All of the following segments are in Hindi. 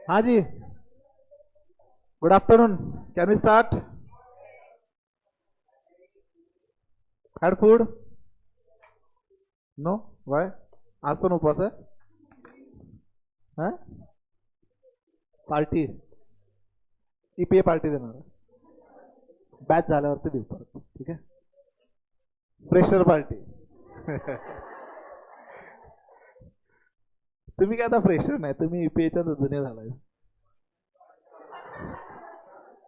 हाँ जी, good afternoon. Can we start? Had food? No, why? आज पण उपवास आहे. हा? पार्टी ईपीए पार्टी देणार. बॅच झाल्यावरती देऊ परत. ठीक आहे. Pressure party. तुम्ही काय आता फ्रेशर नाही, तुम्ही ईपीएच्या जुने झालाय.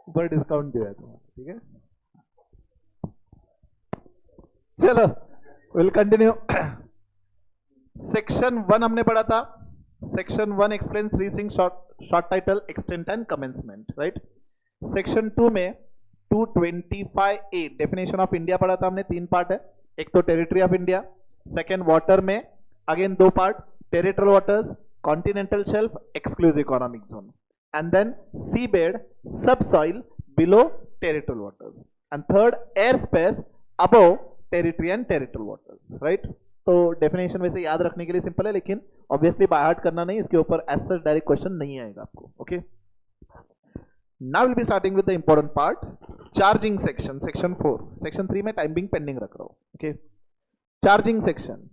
बर डिस्काउंट देऊया तुम्हाला. ठीक है, चलो विल कंटिन्यू. सेक्शन 1 हमने पढ़ा था. Section 1 explain 3 things, short title, extent and commencement. Right. Section 2 में 225A डेफिनेशन ऑफ इंडिया पढ़ा था हमने. 3 पार्ट है. एक तो territory of India, second water में again 2 part, territorial waters, continental shelf, exclusive economic zone, and then seabed, subsoil below territorial waters, and third airspace above territory and territorial waters. right. तो डेफिनेशन वैसे याद रखने के लिए सिंपल है, लेकिन ऑब्वियसली बाय हार्ट करना नहीं. इसके ऊपर एज सच डायरेक्ट क्वेश्चन नहीं आएगा आपको. Okay, now will be starting with the important part, charging section. Section 4. Section 3 में टाइम बिंग पेंडिंग रख रहा हूं. Okay, charging section.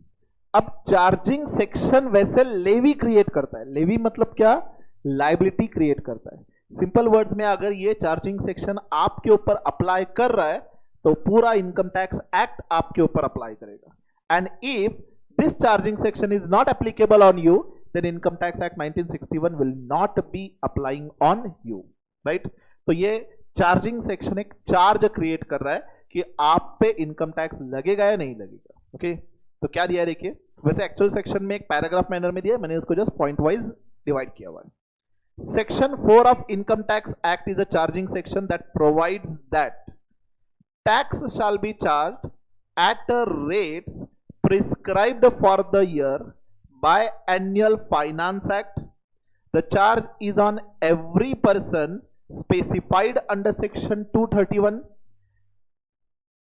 अब चार्जिंग सेक्शन वैसे लेवी क्रिएट करता है. लेवी मतलब क्या? लाइबिलिटी क्रिएट करता है. सिंपल वर्ड्स में अगर ये चार्जिंग सेक्शन आपके ऊपर अप्लाई कर रहा है तो पूरा इनकम टैक्स एक्ट आपके ऊपर अप्लाई करेगा. And if this charging section is not applicable on you, then income tax act 1961 will not be applying on you. Right. तो ये चार्जिंग सेक्शन एक चार्ज क्रिएट कर रहा है कि आप पे इनकम टैक्स लगेगा या नहीं लगेगा. ओके, तो क्या दिया है देखिए. वैसे एक्चुअल सेक्शन में एक पैराग्राफ मैनर में दिया, मैंने उसको जस्ट पॉइंट वाइज डिवाइड किया हुआ है. Section 4 of Income Tax Act is a charging section that provides that tax shall be charged at the rates prescribed for the year by Annual Finance Act. The charge is on every person specified under Section 231.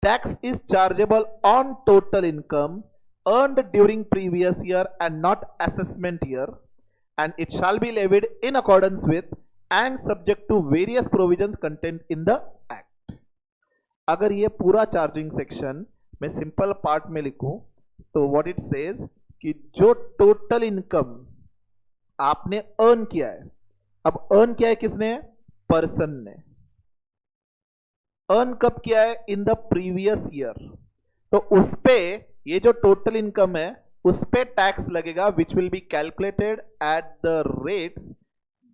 Tax is chargeable on total income earned during previous year and not assessment year, and it shall be levied in accordance with and subject to various provisions contained in the act. अगर ये पूरा चार्जिंग सेक्शन मैं सिंपल पार्ट में लिखूं तो व्हाट इट सेज कि जो टोटल इनकम आपने अर्न किया है, अब अर्न किया है किसने? पर्सन ने. अर्न कब किया है? In the previous year. तो उस पे ये जो टोटल इनकम है उस पे टैक्स लगेगा, which will be calculated at the rates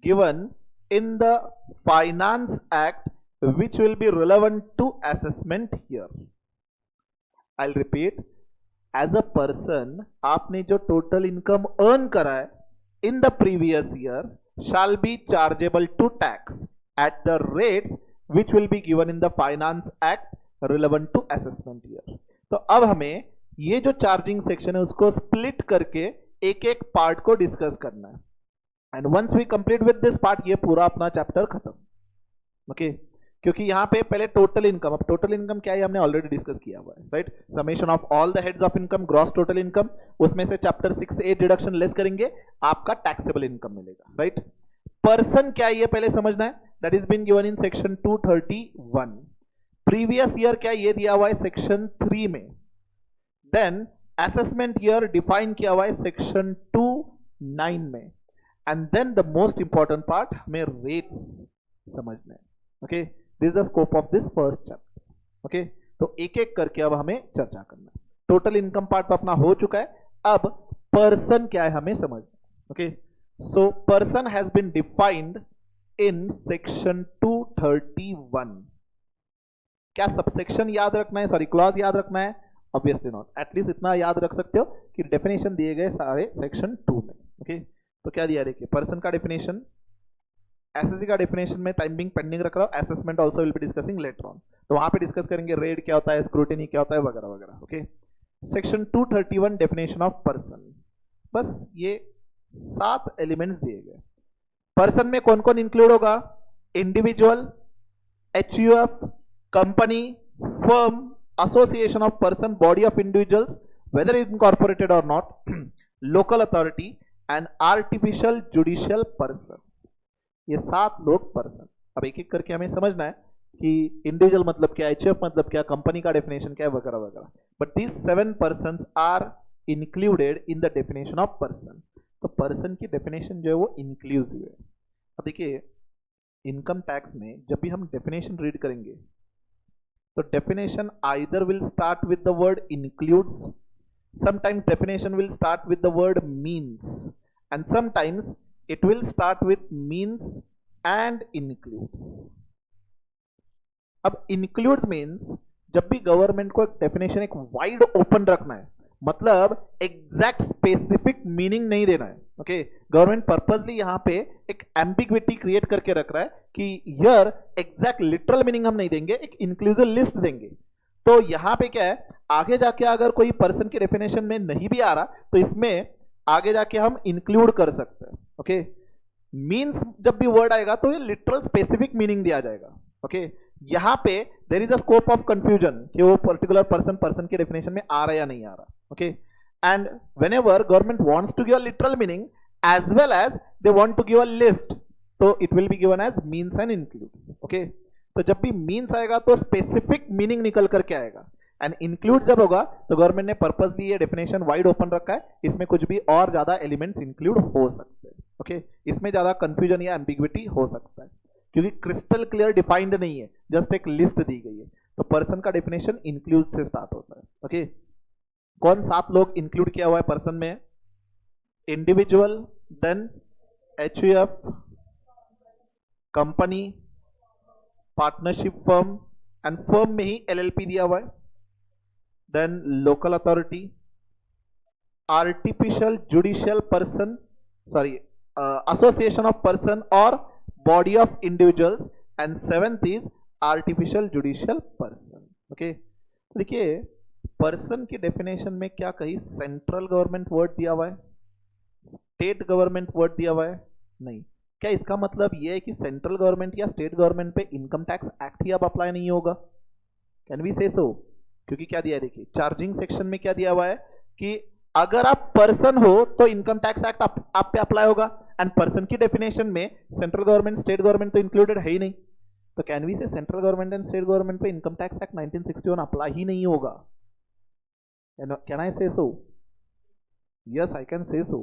given in the finance act, which will be relevant to assessment year. I will repeat. As a person आपने जो टोटल इनकम अर्न करा है in the previous year shall be chargeable to tax at the rates which will be given in the finance act relevant to assessment year. तो अब हमें ये जो चार्जिंग सेक्शन है उसको स्प्लिट करके एक एक पार्ट को डिस्कस करना है. And once we complete with this part, ये पूरा अपना चैप्टर खत्म. ओके, क्योंकि यहां पे पहले टोटल इनकम, अब टोटल इनकम क्या है हमने ऑलरेडी डिस्कस किया हुआ है. Right. Summation of all the heads of income, gross total income, उसमें से चैप्टर 6A डिडक्शन लेस करेंगे, आपका टैक्सेबल इनकम मिलेगा. राइट. पर्सन क्या है ये पहले समझना है. That is been given in section 231. Previous year क्या ये दिया हुआ है सेक्शन 3 में. देन असेसमेंट ईयर डिफाइन किया हुआ है सेक्शन 29 में. And then the most important part हमें रेट्स समझना है. Okay, this is the scope of this first chapter. Okay, तो एक एक करके अब हमें चर्चा करना है. टोटल इनकम पार्ट अपना हो चुका है. अब पर्सन क्या है हमें समझना. Okay, so person has been defined in section 231. क्या सबसेक्शन याद रखना है, सॉरी क्लॉज याद रखना है? Obviously not. एटलीस्ट इतना याद रख सकते हो कि डेफिनेशन दिए गए सारे सेक्शन 2 में. ओके, तो क्या दिया देखिए. पर्सन का डेफिनेशन, एसएससी का डेफिनेशन में टाइम बिंग पेंडिंग रख रहा हूं. Assessment also will be discussing later on, तो वहां पे डिस्कस करेंगे रेड क्या होता है, स्क्रूटिनी क्या होता है, वगैरह वगैरह. Okay, section 231 definition of person. बस ये 7 एलिमेंट्स दिए गए. पर्सन में कौन कौन इंक्लूड होगा? Individual, HUF, company, firm, association of person, body of individuals, whether incorporated or not, local authority and artificial judicial person. ये 7 लोग पर्सन. अब एक एक करके हमें समझना है कि इंडिविजुअल मतलब क्या, एचएफ मतलब क्या, कंपनी का डेफिनेशन क्या है, वगैरह वगैरह. But these 7 persons are included in the definition of person. तो पर्सन की डेफिनेशन जो है वो इंक्लूसिव है. अब देखिए इनकम टैक्स में जब भी हम डेफिनेशन रीड करेंगे तो definition either will start with the word includes, sometimes definition will start with the word means, and sometimes it will start with means and includes. अब इंक्लूड्स मीन्स जब भी गवर्नमेंट को एक डेफिनेशन एक वाइड ओपन रखना है, मतलब एग्जैक्ट स्पेसिफिक मीनिंग नहीं देना है. ओके, गवर्नमेंट पर्पसली यहां पे एक एम्बिग्विटी क्रिएट करके रख रहा है कि हियर एग्जैक्ट लिटरल मीनिंग हम नहीं देंगे, एक इंक्लूसिव लिस्ट देंगे. तो यहां पे क्या है, आगे जाके अगर कोई पर्सन की डेफिनेशन में नहीं भी आ रहा तो इसमें आगे जाके हम इंक्लूड कर सकते हैं. ओके, मीन्स जब भी वर्ड आएगा तो ये लिटरल स्पेसिफिक मीनिंग दिया जाएगा. ओके, यहां पे there is a scope of confusion कि वो पर्टिकुलर पर्सन की डेफिनेशन में आ रहा है या नहीं आ रहा. Okay, and whenever government wants to give a literal meaning as well as they want to give a list, तो it will be given as means and includes. Okay, तो जब भी मीन्स आएगा तो स्पेसिफिक मीनिंग निकल करके आएगा, एंड इंक्लूड जब होगा तो गवर्नमेंट ने पर्पसली ये डेफिनेशन वाइड ओपन रखा है, इसमें कुछ भी और ज्यादा एलिमेंट्स इंक्लूड हो सकते हैं. ओके, इसमें ज्यादा कंफ्यूजन या एम्बिग्विटी हो सकता है क्योंकि क्रिस्टल क्लियर डिफाइंड नहीं है, जस्ट एक लिस्ट दी गई है. तो पर्सन का डेफिनेशन इंक्लूड से स्टार्ट होता है. ओके, कौन 7 लोग इंक्लूड किया हुआ है पर्सन में? Individual, then HUF, company, partnership firm, and firm में ही एलएलपी दिया हुआ है, then local authority, artificial judicial person, sorry association of person और body of individuals, and 7th is artificial judicial person. Okay, देखिए पर्सन की डेफिनेशन में क्या कहीं सेंट्रल गवर्नमेंट वर्ड दिया हुआ है, स्टेट गवर्नमेंट वर्ड दिया हुआ है? नहीं. क्या इसका मतलब यह है कि सेंट्रल गवर्नमेंट या स्टेट गवर्नमेंट पे इनकम टैक्स एक्ट ही अब अप्लाई नहीं होगा? कैन वी से सो? क्योंकि क्या दिया है, देखिए चार्जिंग सेक्शन में क्या दिया हुआ है कि अगर आप पर्सन हो तो इनकम टैक्स एक्ट आप पे अप्लाई होगा, एंड पर्सन की डेफिनेशन में सेंट्रल गवर्नमेंट स्टेट गवर्नमेंट तो इंक्लूडेड है ही नहीं. तो कैन वी से central government and state government पे इनकम टैक्स एक्ट 1961 अप्लाई ही नहीं होगा? कैन आई से सो? Yes, I can say so.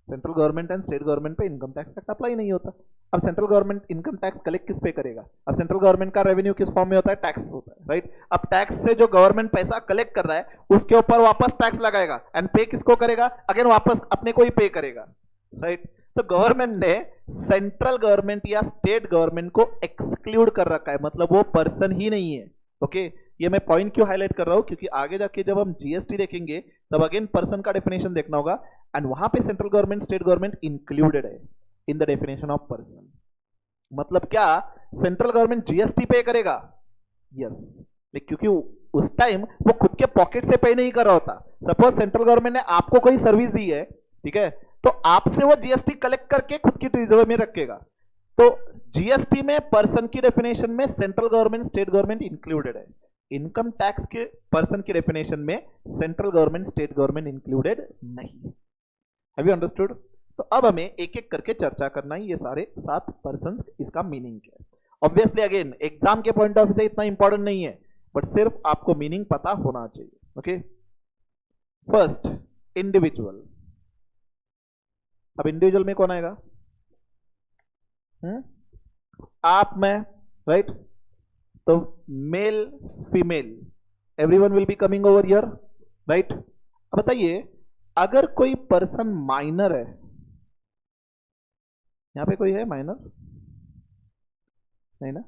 Central government and state government पे इनकम टैक्स एक्ट अप्लाई नहीं होता. अब central government income tax collect किस पे करेगा? अब सेंट्रल गवर्नमेंट का रेवेन्यू किस फॉर्म में होता है? टैक्स होता है, राइट? अब टैक्स से जो गवर्नमेंट पैसा कलेक्ट कर रहा है उसके ऊपर वापस टैक्स लगाएगा, एंड पे किसको करेगा? अगेन वापस अपने को ही पे करेगा, राइट? तो गवर्नमेंट ने सेंट्रल गवर्नमेंट या स्टेट गवर्नमेंट को एक्सक्लूड कर रखा है, मतलब वो पर्सन ही नहीं है. ओके, ये मैं पॉइंट क्यों हाईलाइट कर रहा हूं, क्योंकि आगे जाके जब हम जीएसटी देखेंगे तब अगेन पर्सन का डेफिनेशन देखना होगा, एंड वहां पे central government state government included है in the definition of person. मतलब क्या सेंट्रल गवर्नमेंट जीएसटी पे करेगा? यस, क्योंकि उस टाइम वो खुद के पॉकेट से पे नहीं कर रहा होता. सपोज सेंट्रल गवर्नमेंट ने आपको कोई सर्विस दी है, ठीक है, तो आपसे वो जीएसटी कलेक्ट करके खुद की ट्रेजरी में रखेगा. तो जीएसटी में पर्सन की डेफिनेशन में central government state government included है. इनकम टैक्स के पर्सन की डेफिनेशन में central government state government included नहीं. Have you understood? तो अब हमें एक एक करके चर्चा करना है, ये सारे 7 पर्सन्स, इसका मीनिंग क्या है. ऑब्वियसली अगेन एग्जाम के पॉइंट ऑफ व्यू से इतना इंपॉर्टेंट नहीं है, बट सिर्फ आपको मीनिंग पता होना चाहिए. Okay, first individual. अब इंडिविजुअल में कौन आएगा? आप, मैं, राइट? तो male female everyone will be coming over here, right? अब बताइए अगर कोई पर्सन माइनर है, यहां पे कोई है माइनर? नहीं ना?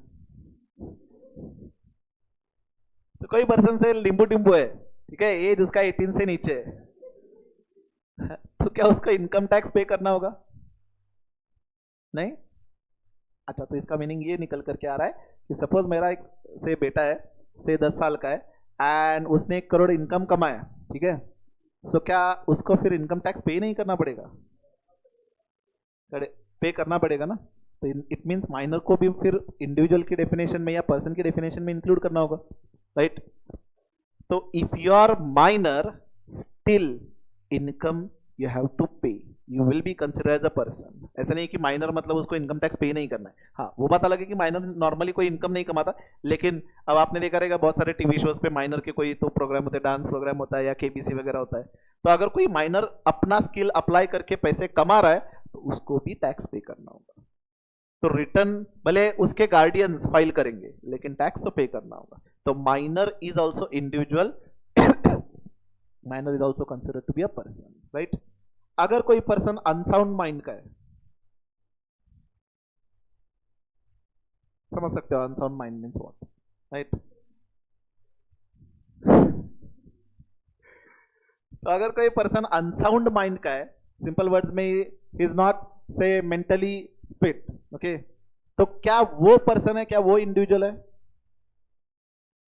तो कोई पर्सन से लिंबू टिम्बू है, ठीक है, एज उसका 18 से नीचे है, तो क्या उसको इनकम टैक्स पे करना होगा? नहीं? अच्छा, तो इसका मीनिंग ये निकल करके आ रहा है कि सपोज मेरा एक से बेटा है, से 10 साल का है, एंड उसने 1 करोड़ इनकम कमाया, ठीक है, सो क्या उसको फिर इनकम टैक्स पे नहीं करना पड़ेगा? पे करना पड़ेगा ना. तो इट मीन्स माइनर को भी फिर इंडिविजुअल की डेफिनेशन में या पर्सन की डेफिनेशन में इंक्लूड करना होगा, राइट? तो if you are minor still income you have to pay, you will be consider as a person. ऐसा नहीं कि माइनर मतलब उसको इनकम टैक्स पे नहीं करना है। हाँ, वो बात अलग है कि माइनर नॉर्मली कोई इनकम नहीं कमाता, लेकिन अब आपने देखा रहेगा बहुत सारे टीवी शोज पे माइनर के कोई तो प्रोग्राम होते हैं, डांस प्रोग्राम होता है या केबीसी वगैरह होता है। तो अगर कोई माइनर अपना स्किल अप्लाई करके पैसे कमा रहा है तो उसको भी टैक्स पे करना होगा। तो रिटर्न भले उसके गार्डियंस फाइल करेंगे लेकिन टैक्स तो पे करना होगा। तो minor is also individual, minor is also considered to be a person, right? अगर कोई पर्सन अनसाउंड माइंड का है, समझ सकते हो unsound mind means what, right? तो अगर कोई पर्सन अनसाउंड माइंड का है, सिंपल वर्ड्स में इज नॉट से मेंटली फिट, ओके, तो क्या वो पर्सन है, क्या वो इंडिविजुअल है?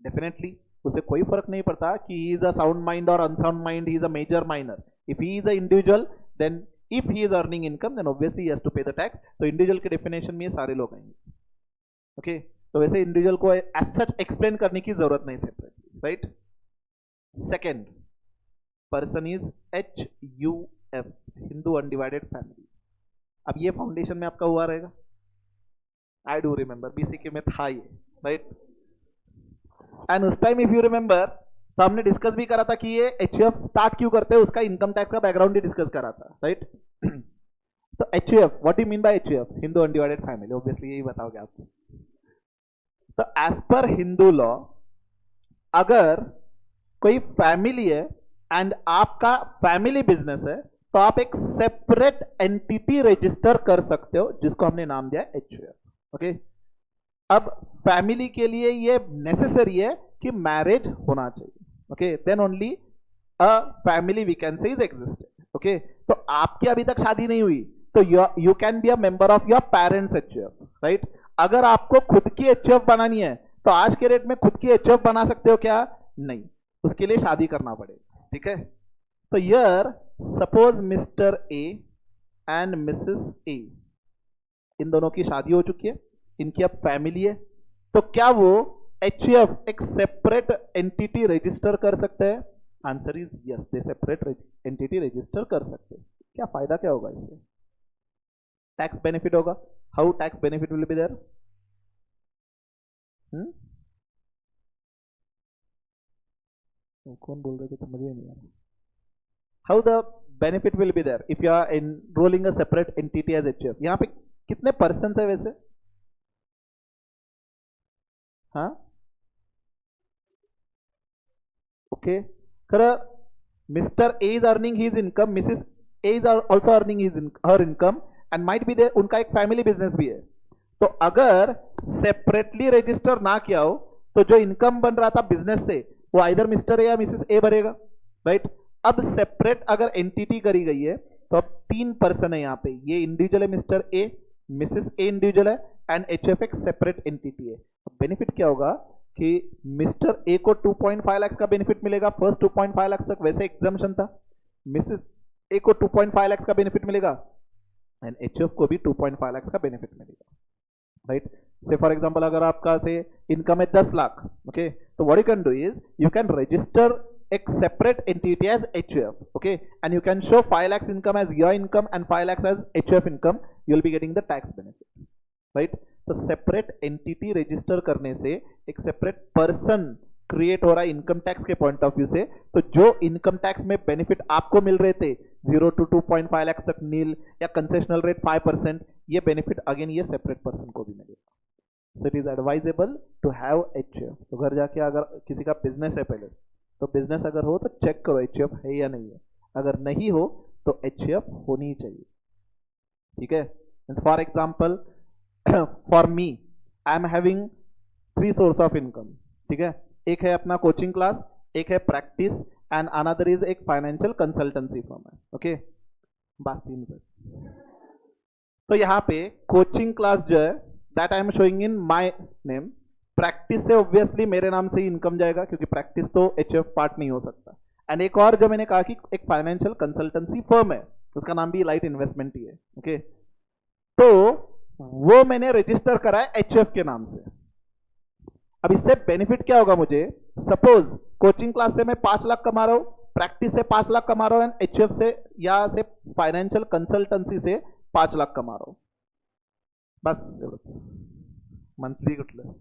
डेफिनेटली उसे कोई फर्क नहीं पड़ता कि he is a sound mind और unsound mind, he is a major minor. If he is a individual then if he is earning income then obviously he has to pay the tax. तो इंडिविजुअल के डेफिनेशन में ये सारे लोग आएंगे, ओके? तो वैसे इंडिविजुअल को एज सच एक्सप्लेन करने की जरूरत नहीं separately, right? Second person is HUF, Hindu undivided family. अब ये फाउंडेशन में आपका हुआ रहेगा, आई डू रिमेंबर बीसीके में था ये, राइट? एंड उस टाइम इफ यू रिमेंबर तो हमने डिस्कस भी करा था कि ये HUF स्टार्ट क्यों करते हैं, उसका इनकम टैक्स का बैकग्राउंड भी डिस्कस करा था, राइट? तो HUF, what you mean by HUF? Hindu undivided family, obviously यही बताओगे आप। तो एज पर हिंदू लॉ अगर कोई फैमिली है एंड आपका फैमिली बिजनेस है तो आप एक सेपरेट एंटिटी रजिस्टर कर सकते हो जिसको हमने नाम दिया HUF, ओके? अब फैमिली के लिए ये नेसेसरी है कि मैरिज होना चाहिए, okay? Then only a family we can say is existed, okay? तो आपकी अभी तक शादी नहीं हुई तो you can be a member of your parents HUF, right? अगर आपको खुद की HUF बनानी है तो आज के रेट में खुद की HUF बना सकते हो क्या? नहीं, उसके लिए शादी करना पड़ेगा, ठीक है? तो यर suppose mister A and Mrs A, इन दोनों की शादी हो चुकी है, इनकी अब फैमिली है, तो क्या वो HUF एक सेपरेट एंटिटी रजिस्टर कर सकते हैं? Answer is yes, they separate entity register कर सकते हैं। क्या फायदा क्या होगा इससे? टैक्स बेनिफिट होगा। How tax benefit will be there? कौन बोल रहे थे, समझ में नहीं आ रहा। How the benefit will be there if you are enrolling a separate entity as HUF? यहां पे कितने पर्सन है वैसे? हाँ, ओके, खरं mister A is earning his income, Mrs A is also earning his her income and might be there, उनका एक फैमिली बिजनेस भी है। तो अगर सेपरेटली रजिस्टर ना किया हो तो जो इनकम बन रहा था बिजनेस से वो आइदर मिस्टर ए या मिसेस ए भरेगा, राइट? अब सेपरेट अगर एंटिटी करी गई है तो अब 3 पर्सन है यहाँ पे, ये इंडिविजुअल है mister A, Mrs A individual है एंड HUF एक सेपरेट एंटिटी है। बेनिफिट क्या होगा कि मिस्टर ए को 2.5 लाख का बेनिफिट मिलेगा, फर्स्ट 2.5 लाख तक वैसे एग्जाम्पशन था, मिसेस ए को 2.5 लाख का बेनिफिट मिलेगा एंड HUF को भी 2.5 लाख का बेनिफिट मिलेगा, राइट? से फॉर एग्जांपल अगर आपका से इनकम है 10 लाख, ओके, तो what you can do is you can register एक separate entity as HUF, okay, and you can show 5 lakhs income as your income and 5 lakhs as HUF income, you will be getting the tax benefit, right? तो सेपरेट एंटिटी रजिस्टर करने से एक सेपरेट पर्सन क्रिएट हो रहा है इनकम टैक्स के पॉइंट ऑफ व्यू से। तो जो इनकम टैक्स में बेनिफिट आपको मिल रहे थे 0 to 2.5 लाख तक नील या कंसेशनल रेट 5%, ये बेनिफिट अगेन ये सेपरेट पर्सन को भी मिलेगा। So it is advisable to have HUF। तो घर जाके अगर किसी का बिजनेस है पहले तो बिजनेस अगर हो तो चेक करो HUF है या नहीं है, अगर नहीं हो तो HUF होनी ही चाहिए, ठीक है? For example for me I am having 3 source of income, ठीक है? एक है अपना कोचिंग क्लास, एक है प्रैक्टिस एंड अनदर इज एक फाइनेंशियल कंसल्टेंसी फर्म है, ओके? बस 3 से। तो यहाँ पे कोचिंग क्लास जो है that I am showing in my name, practice से ऑब्वियसली मेरे नाम से ही इनकम जाएगा क्योंकि प्रैक्टिस तो HUF पार्ट नहीं हो सकता। एंड एक और जो मैंने कहा कि एक फाइनेंशियल कंसल्टेंसी फर्म है, उसका नाम भी लाइट इन्वेस्टमेंट ही है, ओके? तो वो मैंने रजिस्टर करा है एचएफ के नाम से। अब इससे बेनिफिट क्या होगा मुझे? सपोज कोचिंग क्लास से मैं 5 लाख कमा रहा हूं, प्रैक्टिस से 5 लाख कमा रहा हूं, एंड एचएफ से या से फाइनेंशियल कंसल्टन्सी से 5 लाख कमा रहा हूं, बस एवढंच. मंथली कुठलं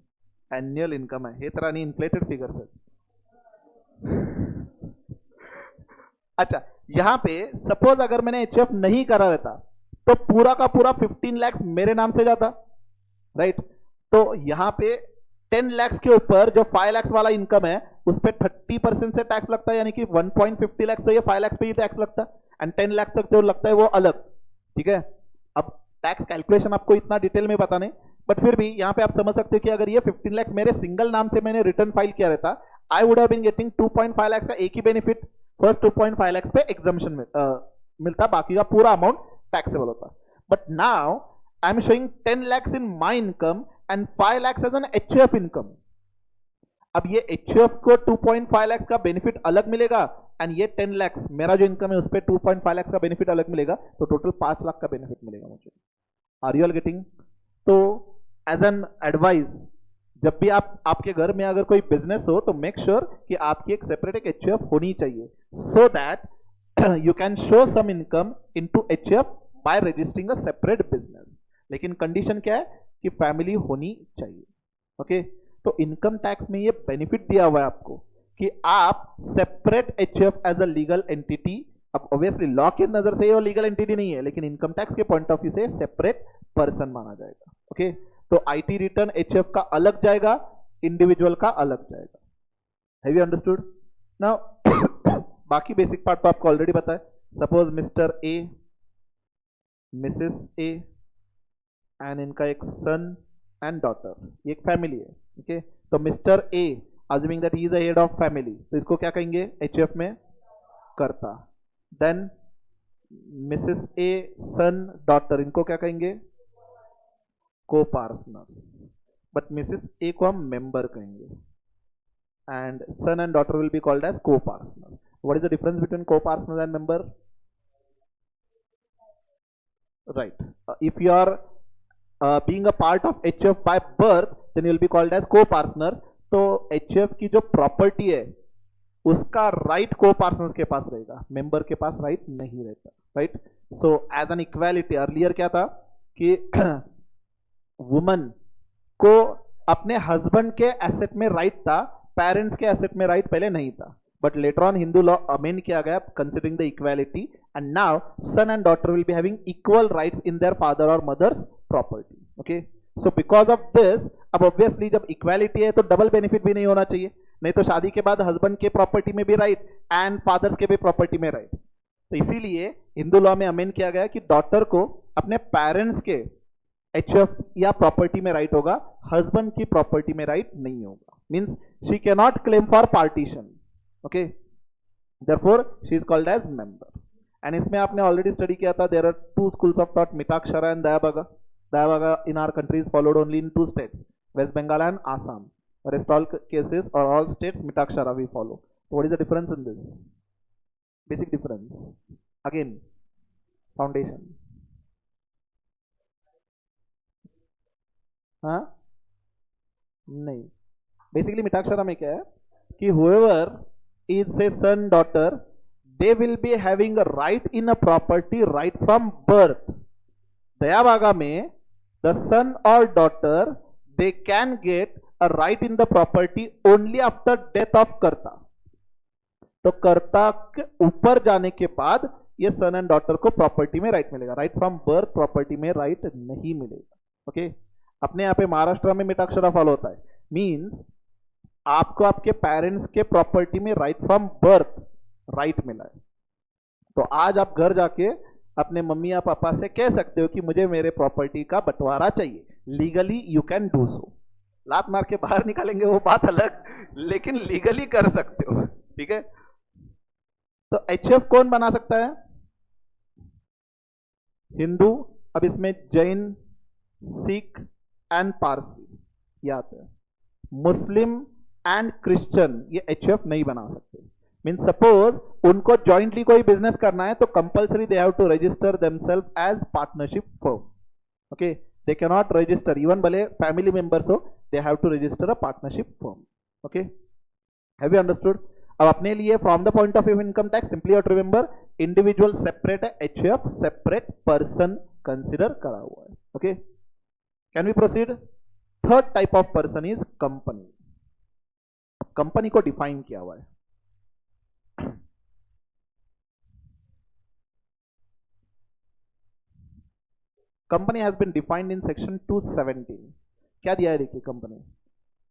एन्युअल इन्कम आहे हे तर, आणि इन्फ्लेटेड फिगर्स आहेत. अच्छा, यहां पे सपोज अगर मैंने एचएफ नहीं करा रहता तो पूरा का पूरा 15 लाख मेरे नाम से जाता, राइट? तो यहां पे 10 लाख के ऊपर जो 5 लाख वाला इनकम है उस पर 30% से टैक्स लगता है, यानी कि 1.50 लाख से ये 5 लाख पे ही टैक्स लगता है, एंड 10 लाख तक जो लगता है वो अलग. ठीक है, अब टैक्स कैलकुलेशन आपको इतना डिटेल में पता नहीं, बट फिर भी यहां पे आप समझ सकते हो कि अगर ये 15 लाख मेरे सिंगल नाम से मैंने रिटर्न फाइल किया रहता, I would have been getting 2.5 lakh का एक ही बेनिफिट. फर्स्ट 2.5 लाख पे एग्जम्पशन मिलता, बाकी का पूरा अमाउंट टैक्सेबल होता. But now I am showing 10 lakhs in my income and 5 lakhs as an HF income. अब ये एचएफ को 2.5 lakhs का बेनिफिट अलग मिलेगा, एंड ये 10 lakhs मेरा जो इनकम है उस पर 2.5 lakhs का बेनिफिट अलग मिलेगा, तो टोटल 5 लाख का बेनिफिट मिलेगा मुझे. Are you all getting? तो एज एन एडवाइस, जब भी आपके घर में अगर कोई बिजनेस हो तो मेक श्योर कि आपकी एक सेपरेट एक एचएफ होनी चाहिए, so that you can show some income into HF by registering a separate business. लेकिन कंडीशन क्या है कि फैमिली होनी चाहिए. ओके, तो इनकम टैक्स में ये बेनिफिट दिया हुआ है आपको कि आप separate HF as a legal entity. अब ऑब्वियसली लॉ की नजर से ये लीगल एंटिटी नहीं है, लेकिन इनकम टैक्स के पॉइंट ऑफ व्यू से सेपरेट पर्सन माना जाएगा. ओके, तो आईटी रिटर्न एचएफ का अलग जाएगा, इंडिविजुअल का अलग जाएगा. Have you understood? नाउ बाकी बेसिक पार्ट तो आपको ऑलरेडी पता है. Suppose mister A, Mrs A and इनका एक सन एंड डॉटर, ये एक फैमिली है. ओके, तो mister A, assuming that he is a head of family, तो इसको क्या कहेंगे? एचएफ में करता. Then Mrs A, sun, daughter, इनको क्या कहेंगे? को पार्टनर्स. बट मिसेस ए को हम मेंबर कहेंगे, and son and daughter will be called as co partners. What is the difference between co partners and member? Right, if you are being a part of HF by birth, then you will be called as co-partners. तो HF की जो प्रॉपर्टी है उसका राइट को-पार्टनर्स के पास रहेगा, मेंबर के पास राइट नहीं रहता. Right, so as an equality, earlier क्या था कि वुमन को अपने हस्बैंड के एसेट में राइट था, पेरेंट्स के एसेट में राइट पहले नहीं था, but later on Hindu law amend किया गया considering the equality, and now son and daughter will be having equal rights in their father और mothers property. Okay, so because of this, अब ऑब्वियसली जब इक्वालिटी है तो डबल बेनिफिट भी नहीं होना चाहिए, नहीं तो शादी के बाद हस्बैंड के प्रॉपर्टी में भी राइट एंड फादर्स के भी प्रॉपर्टी में राइट. तो इसीलिए हिंदू लॉ में अमेंड किया गया कि डॉटर को अपने पेरेंट्स के एचएफ या प्रॉपर्टी में राइट होगा, हस्बैंड की प्रॉपर्टी में राइट नहीं होगा. Means she can not claim for partition. Okay, therefore she is called as member. And इसमें आपने ऑलरेडी स्टडी किया था, there are 2 schools of thought, Mitakshara and Dayabhaga. Dayabhaga in our country is followed only in 2 states, West Bengal and Assam. Rest all cases or all states Mitakshara we follow. So what is the difference in this? Basic difference. Again, foundation. हाँ नहीं, बेसिकली मिताक्षरा में क्या है कि whoever is say son daughter, they will be having a right in a property right from birth. Dayabhaga में the son or daughter, they can get a right in the property only after death of कर्ता. तो कर्ता के ऊपर जाने के बाद ये सन एंड डॉटर को प्रॉपर्टी में राइट मिलेगा, राइट फ्रॉम बर्थ प्रॉपर्टी में राइट नहीं मिलेगा. ओके, अपने यहाँ पे महाराष्ट्र में मिताक्षरा फॉलो होता है, मींस आपको आपके पेरेंट्स के प्रॉपर्टी में राइट फ्रॉम बर्थ राइट मिला है. तो आज आप घर जाके अपने मम्मी या पापा से कह सकते हो कि मुझे मेरे प्रॉपर्टी का बंटवारा चाहिए. Legally you can do so. लात मार के बाहर निकालेंगे वो बात अलग, लेकिन लीगली कर सकते हो. ठीक है, तो एचएफ कौन बना सकता है? हिंदू. अब इसमें जैन, सिख एंड पारसी ये आते हैं. मुस्लिम एंड क्रिश्चियन ये एचएफ नहीं बना सकते. मीन सपोज उनको जॉइंटली कोई बिजनेस करना है तो compulsory they have to register themself as partnership firm. Okay, they can not register, even भले फैमिली मेंबर्स हो, they have to register a partnership firm. Okay, have you understood? अब अपने लिए from the point of view income tax, simply you to remember individual separate है, एचयूएफ सेपरेट पर्सन कंसिडर करा हुआ है. Okay, can we proceed? Third type of person is company. Company को डिफाइन किया हुआ है. Company has been defined in section 217. क्या दिया है देखिए company.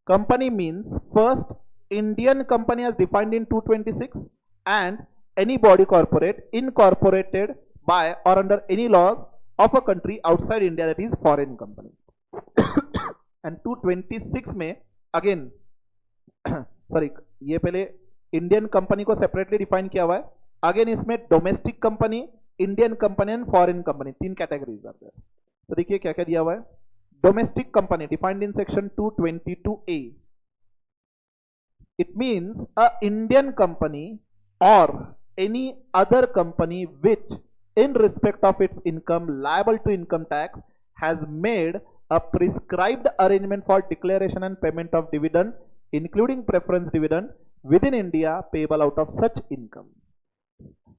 Company means first Indian company has defined in 226 and any body corporate incorporated by or under any laws of a country outside India, that is foreign company. And 226 में again सॉरी, ये पहले इंडियन कंपनी को सेपरेटली डिफाइन किया हुआ है. अगेन इसमें domestic company, Indian company and foreign company, तीन कैटेगरीज आते हैं. तो देखिए क्या क्या दिया हुआ है. Domestic company defined in section 222A. It means a Indian company or any other company which in respect of its income liable to income tax has made a prescribed arrangement for declaration and payment of dividend including preference dividend within India payable out of such income.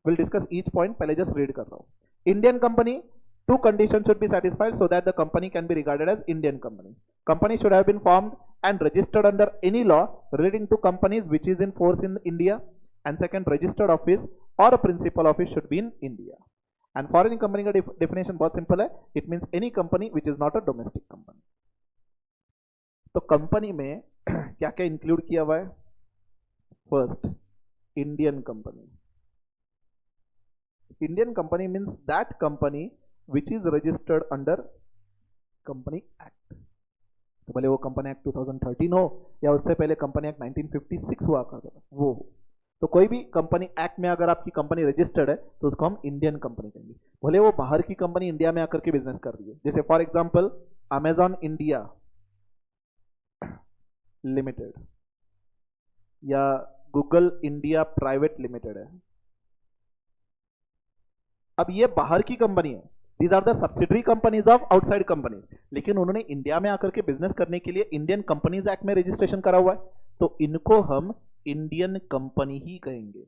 We'll discuss each point. पहले just read कर रहा हूँ. Indian company, two conditions should be satisfied so that the company can be regarded as Indian company. Company should have been formed and registered under any law relating to companies which is in force in India. And second, registered office or a principal office should be in India. And foreign company का definition बहुत simple है. It means any company which is not a domestic company. तो कंपनी में क्या क्या इंक्लूड किया हुआ है? First, Indian company. Indian company means that company which is registered under company act. तो भले वो कंपनी एक्ट 2013 हो या उससे पहले कंपनी एक्ट 1956 हुआ करता था, वो हो. तो कोई भी कंपनी एक्ट में अगर आपकी कंपनी रजिस्टर्ड है तो उसको हम इंडियन कंपनी कहेंगे. भले वो बाहर की कंपनी इंडिया में आकर के बिजनेस कर रही है. जैसे for example Amazon India limited या गूगल इंडिया प्राइवेट लिमिटेड है. अब ये बाहर की कंपनी है. These are the subsidiary companies of outside companies. लेकिन उन्होंने इंडिया में आकर के बिजनेस करने के लिए इंडियन कंपनीज एक्ट में रजिस्ट्रेशन करा हुआ है. तो इनको हम इंडियन कंपनी ही कहेंगे.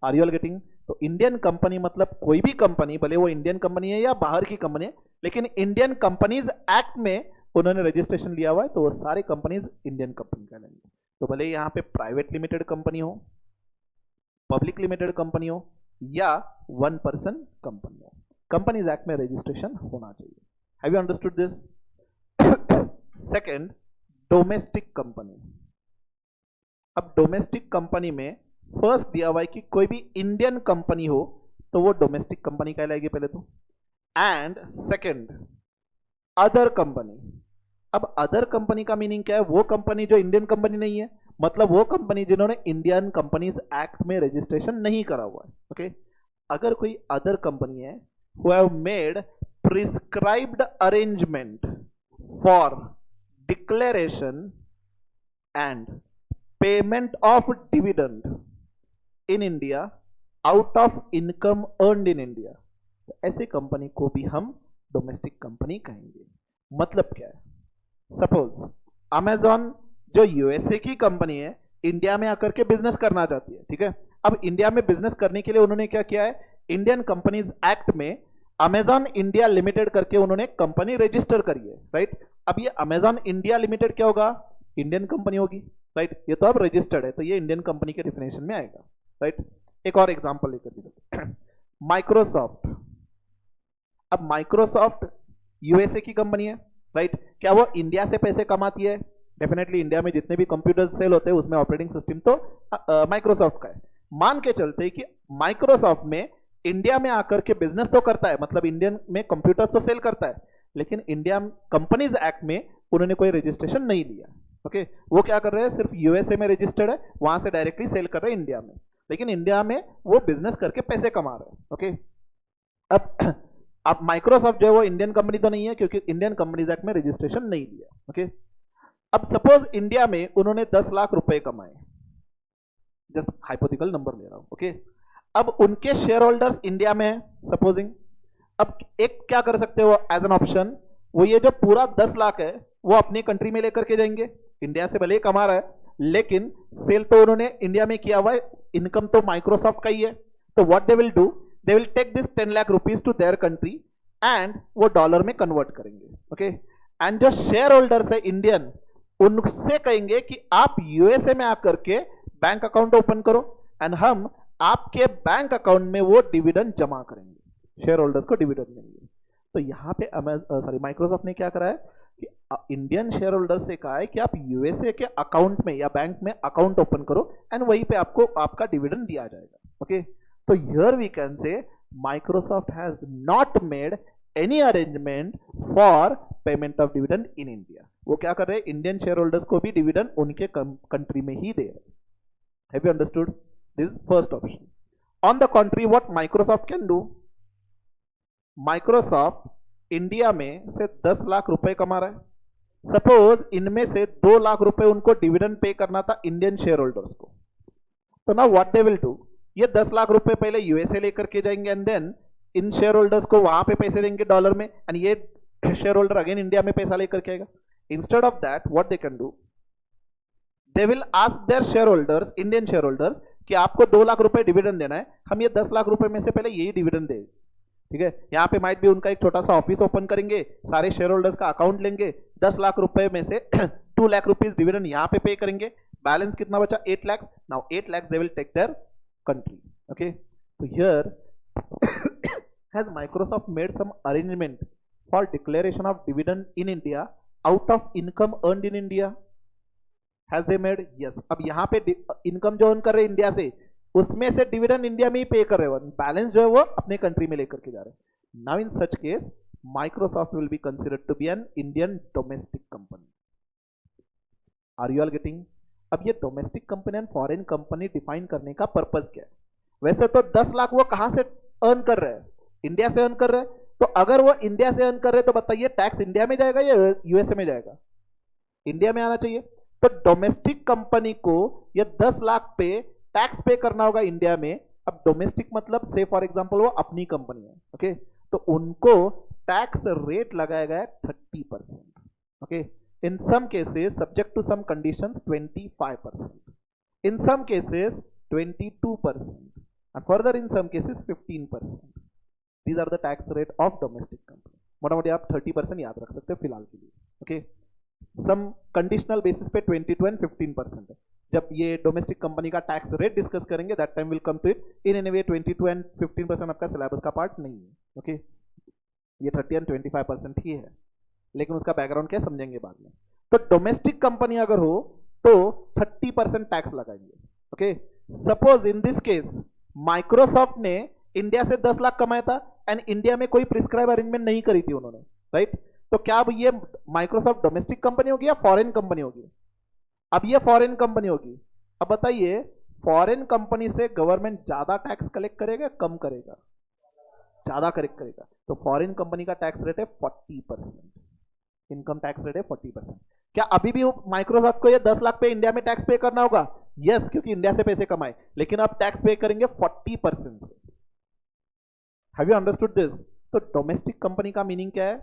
Are you all getting? तो इंडियन कंपनी मतलब कोई भी कंपनी, भले वो इंडियन कंपनी है या बाहर की कंपनी है, लेकिन इंडियन कंपनीज एक्ट में उन्होंने रजिस्ट्रेशन लिया हुआ है, तो वो सारे कंपनीज इंडियन कंपनी कहलाएंगे. तो भले यहां पे प्राइवेट लिमिटेड कंपनी हो, पब्लिक लिमिटेड कंपनी हो या वन पर्सन कंपनी हो, कंपनीज एक्ट में रजिस्ट्रेशन होना चाहिए. Have you understood this? Second, domestic company. अब डोमेस्टिक कंपनी में फर्स्ट दिया हुआ है कि कोई भी इंडियन कंपनी हो तो वो डोमेस्टिक कंपनी कहलाएगी पहले तो. And second, other company. अब अदर कंपनी का मीनिंग क्या है? वो कंपनी जो इंडियन कंपनी नहीं है, मतलब वो कंपनी जिन्होंने इंडियन कंपनीज एक्ट में रजिस्ट्रेशन नहीं करा हुआ है. ओके, अगर कोई अदर कंपनी है who have made prescribed arrangement for declaration and payment of dividend in India out of income earned in India, तो ऐसे कंपनी को भी हम डोमेस्टिक कंपनी कहेंगे. मतलब क्या है? सपोज अमेजॉन जो यूएसए की कंपनी है, इंडिया में आकर के बिजनेस करना चाहती है. ठीक है, अब इंडिया में बिजनेस करने के लिए उन्होंने क्या किया है? इंडियन कंपनीज एक्ट में अमेजॉन इंडिया लिमिटेड करके उन्होंने कंपनी रजिस्टर करी है. राइट, अब ये अमेजॉन इंडिया लिमिटेड क्या होगा? इंडियन कंपनी होगी. राइट, ये तो अब रजिस्टर्ड है, तो ये इंडियन कंपनी के डिफिनेशन में आएगा. राइट, एक और एग्जांपल लेकर दीजिए. माइक्रोसॉफ्ट. अब माइक्रोसॉफ्ट यूएसए की कंपनी है. राइट, क्या वो इंडिया से पैसे कमाती है? डेफिनेटली इंडिया में जितने भी कंप्यूटर सेल होते हैं उसमें ऑपरेटिंग सिस्टम तो माइक्रोसॉफ्ट का है. मान के चलते कि माइक्रोसॉफ्ट में इंडिया में आकर के बिजनेस तो करता है, मतलब इंडियन में कंप्यूटर्स तो सेल करता है, लेकिन इंडिया कंपनीज एक्ट में उन्होंने कोई रजिस्ट्रेशन नहीं लिया. ओके, वो क्या कर रहे हैं? सिर्फ यूएसए में रजिस्टर्ड है, वहां से डायरेक्टली सेल कर रहे हैं इंडिया में, लेकिन इंडिया में वो बिजनेस करके पैसे कमा रहे हैं. ओके, अब माइक्रोसॉफ्ट जो है वो इंडियन कंपनी तो नहीं है क्योंकि इंडियन कंपनीज एक्ट में रजिस्ट्रेशन नहीं लिया. ओके, अब सपोज इंडिया में उन्होंने 10 लाख रुपए कमाए, जस्ट हाइपोथेटिकल नंबर ले रहा हूं. ओके, अब उनके शेयर होल्डर्स इंडिया में है सपोजिंग. अब एक क्या कर सकते हो एज एन ऑप्शन? वो ये जो पूरा 10 लाख है वो अपनी कंट्री में लेकर के जाएंगे, इंडिया से भले ही कमा रहा है लेकिन सेल तो उन्होंने इंडिया में किया हुआ है, इनकम तो माइक्रोसॉफ्ट का ही है। तो what they will do, they will take this 10 lakh rupees to their country and वो डॉलर में कन्वर्ट करेंगे। ओके, एंड जो शेयर होल्डर्स है इंडियन, उनसे कहेंगे कि आप यूएसए में आकर के बैंक अकाउंट ओपन करो एंड हम आपके बैंक अकाउंट में वो डिविडेंड जमा करेंगे, शेयर होल्डर्स को डिविडेंड देंगे। तो यहाँ पे माइक्रोसॉफ्ट ने क्या करा है कि इंडियन शेयर होल्डर से कहा है कि आप यूएसए के अकाउंट में या बैंक में अकाउंट ओपन करो एंड वहीं पे आपको आपका डिविडेंड दिया जाएगा। ओके, तो here we can say Microsoft has not made any arrangement for payment of dividend in India. वो क्या कर रहे हैं, इंडियन शेयर होल्डर्स को भी डिविडेंड उनके कंट्री में ही दे रहे हैं। Have you understood this first option? On the country what Microsoft can do, Microsoft India में से 10 लाख रुपए कमा रहा है, सपोज इनमें से 2 लाख रुपए उनको डिविडेंड पे करना था इंडियन शेयर होल्डर्स को। तो ना व्हाट दे विल डू, ये 10 लाख रुपए पहले यूएसए लेकर के जाएंगे एंड देन इन शेयर होल्डर्स को वहां पे पैसे देंगे डॉलर में एंड ये शेयर होल्डर अगेन इंडिया में पैसा लेकर के आएगा। Instead of that what they can do, they will ask their share holders, Indian share holders, कि आपको 2 लाख रुपए डिविडेंड देना है, हम ये 10 लाख रुपए में से पहले यही डिविडेंड दे, ठीक है। यहाँ पे माइट भी उनका एक छोटा सा ऑफिस ओपन करेंगे, सारे शेयर होल्डर्स का अकाउंट लेंगे, 10 लाख रुपए में से 2 लाख रुपीज डिविडेंड यहाँ पे करेंगे, बैलेंस कितना बचा 8 lakh, now 8 lakh they will take their country. Okay, तो here has Microsoft made some arrangement for declaration of dividend in India out of income earned in India, has they made? Yes. अब यहाँ पे इनकम जो अर्न कर रहे हैं इंडिया से, उसमें से डिविडेंड इंडिया में ही पे कर रहे हो, बैलेंस जो है वो अपने कंट्री में लेकर के जा रहे हैं। Now in such case Microsoft will be considered to be an Indian domestic company. Are you all getting? अब ये domestic company and foreign company define करने का पर्पस क्या है? वैसे तो 10 लाख वो कहां से अर्न कर रहे हैं, इंडिया से अर्न कर रहे हैं, तो अगर वो इंडिया से अर्न कर रहे हैं तो बताइए टैक्स इंडिया में जाएगा या यूएसए में जाएगा? इंडिया में आना चाहिए। तो डोमेस्टिक कंपनी को ये 10 लाख पे टैक्स पे करना होगा इंडिया में। अब डोमेस्टिक मतलब से फॉर एग्जांपल वो अपनी कंपनी है, ओके, तो उनको टैक्स रेट लगाया गया 30%, okay, in some cases subject to some conditions 25%, in some cases 22% and further in some cases 15%. These are the tax rate of domestic company. मोटा मोटी आप 30% याद रख सकते हो फिलहाल के लिए, ओके। सम कंडीशनल बेसिस पे 22 एंड 15% है। जब ये डोमेस्टिक कंपनी का टैक्स रेट डिस्कस करेंगे that time will come to it. In any way 22 and 15% आपका सिलेबस का पार्ट नहीं है, ओके। ये 30 एंड 25% ही है, लेकिन उसका बैकग्राउंड क्या समझेंगे बाद में। तो डोमेस्टिक कंपनी अगर हो तो 30% टैक्स लगाएंगे, okay. Suppose in this case Microsoft ने इंडिया से 10 लाख कमाया था एंड इंडिया में कोई प्रिस्क्राइब अरेंजमेंट नहीं करी थी उन्होंने, राइट? तो क्या अब ये माइक्रोसॉफ्ट डोमेस्टिक कंपनी होगी या फॉरेन कंपनी होगी? अब ये फॉरेन कंपनी होगी। अब बताइए फॉरेन कंपनी से गवर्नमेंट ज्यादा टैक्स कलेक्ट करेगा कम करेगा? ज्यादा कलेक्ट करेगा। तो फॉरेन कंपनी का टैक्स रेट है 40%, इनकम टैक्स रेट है 40%। क्या अभी भी माइक्रोसॉफ्ट को ये 10 लाख पे इंडिया में टैक्स पे करना होगा? यस, क्योंकि इंडिया से पैसे कमाए, लेकिन अब टैक्स पे करेंगे 40% से। Have you understood this? तो डोमेस्टिक कंपनी का मीनिंग क्या है?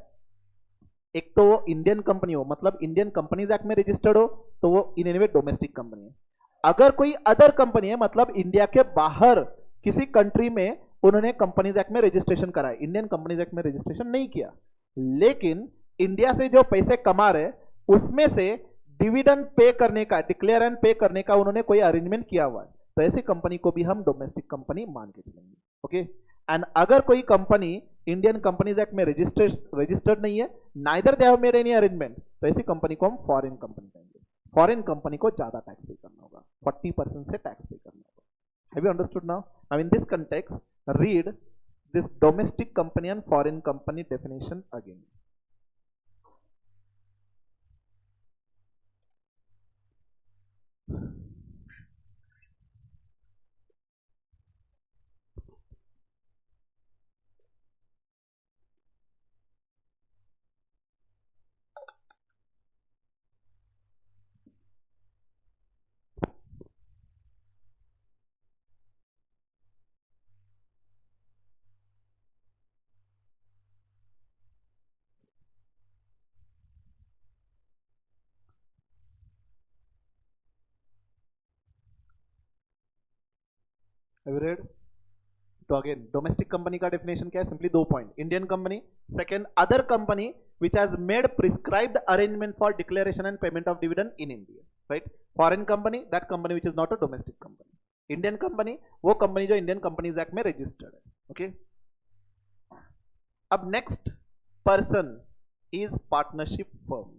एक तो वो इंडियन कंपनी हो, मतलब इंडियन कंपनीज एक्ट में रजिस्टर्ड हो, तो वो इन एनी वे डोमेस्टिक कंपनी है। अगर कोई अदर कंपनी है, मतलब इंडिया के बाहर किसी कंट्री में उन्होंने कंपनीज एक्ट में रजिस्ट्रेशन करा है, इंडियन कंपनीज एक्ट में रजिस्ट्रेशन नहीं किया, लेकिन इंडिया से जो पैसे कमा रहे उसमें से डिविडेंड पे करने का, डिक्लेयर एंड पे करने का उन्होंने कोई अरेंजमेंट किया हुआ है, तो ऐसी कंपनी को भी हम डोमेस्टिक कंपनी मान के चलेंगे, ओके। एंड अगर कोई कंपनी इंडियन कंपनीज एक्ट में रजिस्टर्ड नहीं है, neither they have made any arrangement, तो ऐसी कंपनी को हम फॉरेन कंपनी कहेंगे। फॉरेन कंपनी को ज्यादा टैक्स पे करना होगा, 40% से टैक्स पे करना होगा। Have you understood now? Now in this context read this domestic company and foreign company definition again. Have you read? तो अगेन डोमेस्टिक कंपनी का डेफिनेशन क्या है? Simply 2 point, Indian company, second other company which has made prescribed arrangement for declaration and payment of dividend in India, right? Foreign company, that company which is not a domestic company. Indian company, वो कंपनी जो इंडियन कंपनीज एक्ट में रजिस्टर्ड है, ओके? अब next person is partnership firm.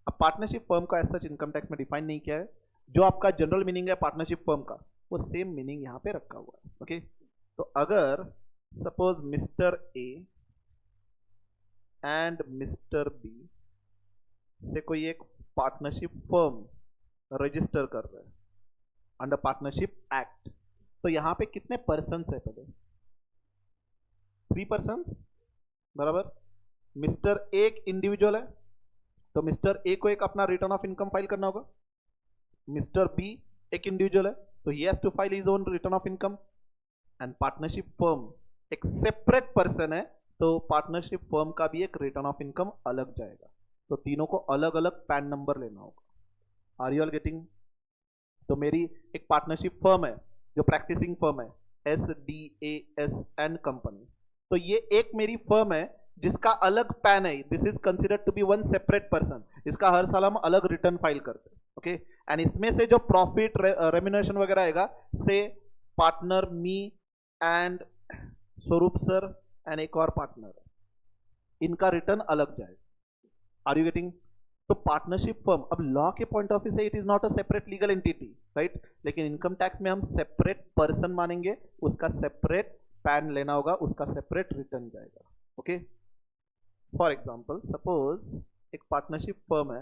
अब पार्टनरशिप फर्म का एज सच इनकम टैक्स में डिफाइन नहीं किया है, जो आपका जनरल मीनिंग है पार्टनरशिप फर्म का, वो सेम मीनिंग यहां पे रखा हुआ है, ओके? तो अगर suppose mister A and mister B से कोई एक पार्टनरशिप फर्म रजिस्टर कर रहे हैं अंडर पार्टनरशिप एक्ट, तो यहां पे कितने पर्सन्स है? पहले 3 पर्सन्स, बराबर? मिस्टर ए एक इंडिविजुअल है, तो मिस्टर ए को एक अपना रिटर्न ऑफ इनकम फाइल करना होगा। मिस्टर बी एक इंडिविजुअल है, तो he has to file his own return of income. And partnership firm एक सेपरेट पर्सन है, तो पार्टनरशिप फर्म का भी एक रिटर्न ऑफ इनकम अलग जाएगा, तो तीनों को अलग अलग पैन नंबर लेना होगा। Are you all getting? तो मेरी एक पार्टनरशिप फर्म है जो प्रैक्टिसिंग फर्म है, SDASN कंपनी, तो ये एक मेरी फर्म है जिसका अलग पैन है, this is considered to be one separate person, इसका हर साल हम अलग रिटर्न फाइल करते हैं, ओके? एंड इसमें से जो प्रॉफिट रेम्यूनरेशन वगैरह आएगा, say partner me and Swaroop sir and एक और पार्टनर, इनका रिटर्न अलग जाएगा। Are you getting? तो पार्टनरशिप फर्म, अब लॉ के पॉइंट ऑफ व्यू से it is not a separate legal entity, right? लेकिन इनकम टैक्स में हम सेपरेट पर्सन मानेंगे, उसका सेपरेट पैन लेना होगा, उसका सेपरेट रिटर्न जाएगा, ओके? फॉर एग्जाम्पल सपोज एक पार्टनरशिप फर्म है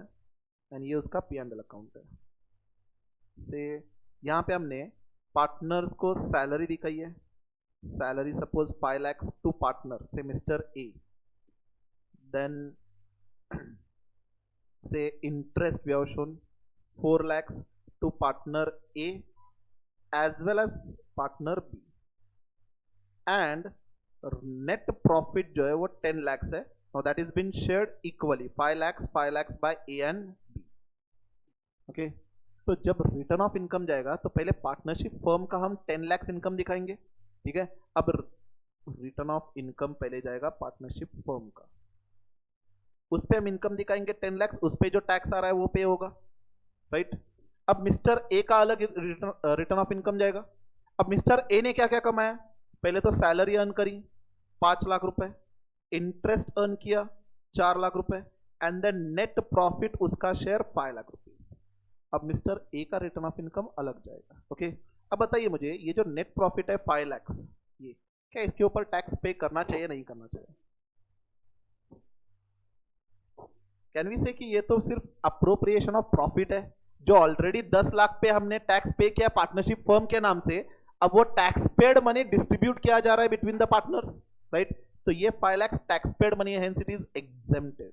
एंड ये उसका P&L अकाउंट है, से यहां पे हमने पार्टनर्स को सैलरी दिखाई है, salary suppose 5 lakhs to partner say mister A, then say interest we have shown 4 lakhs to partner A as well as partner B, and net profit जो है वो 10 lakhs है, और that is been shared equally 5 lakhs by A and B, okay? तो जब रिटर्न ऑफ इनकम जाएगा तो पहले पार्टनरशिप फर्म का हम 10 lakhs इनकम दिखाएंगे, ठीक है? अब रिटर्न ऑफ इनकम पहले जाएगा पार्टनरशिप फर्म का, उस पे हम इनकम दिखाएंगे 10 lakhs, उस पे जो टैक्स आ रहा है वो पे होगा, राइट? अब मिस्टर ए का अलग रिटर्न ऑफ इनकम जाएगा। अब मिस्टर ए ने क्या क्या कमाया? पहले तो सैलरी अर्न करी 5 लाख रुपए, इंटरेस्ट अर्न किया 4 लाख रुपए, एंड देन नेट प्रॉफिट उसका शेयर 5 लाख रुपीज। अब मिस्टर ए का रिटर्न ऑफ इनकम अलग जाएगा, ओके? अब बताइए मुझे, ये जो नेट प्रॉफिट है 5 lakhs, ये क्या इसके ऊपर टैक्स पे करना चाहिए, नहीं करना चाहिए? कैन वी से कि ये तो सिर्फ अप्रोप्रिएशन ऑफ प्रॉफिट है, जो ऑलरेडी 10 लाख पे हमने टैक्स पे किया पार्टनरशिप फर्म के नाम से, अब वो टैक्स पेड मनी डिस्ट्रीब्यूट किया जा रहा है बिटवीन द पार्टनर्स, राइट? तो ये 5 lakhs टैक्स पेड मनी है, hence it is exempted,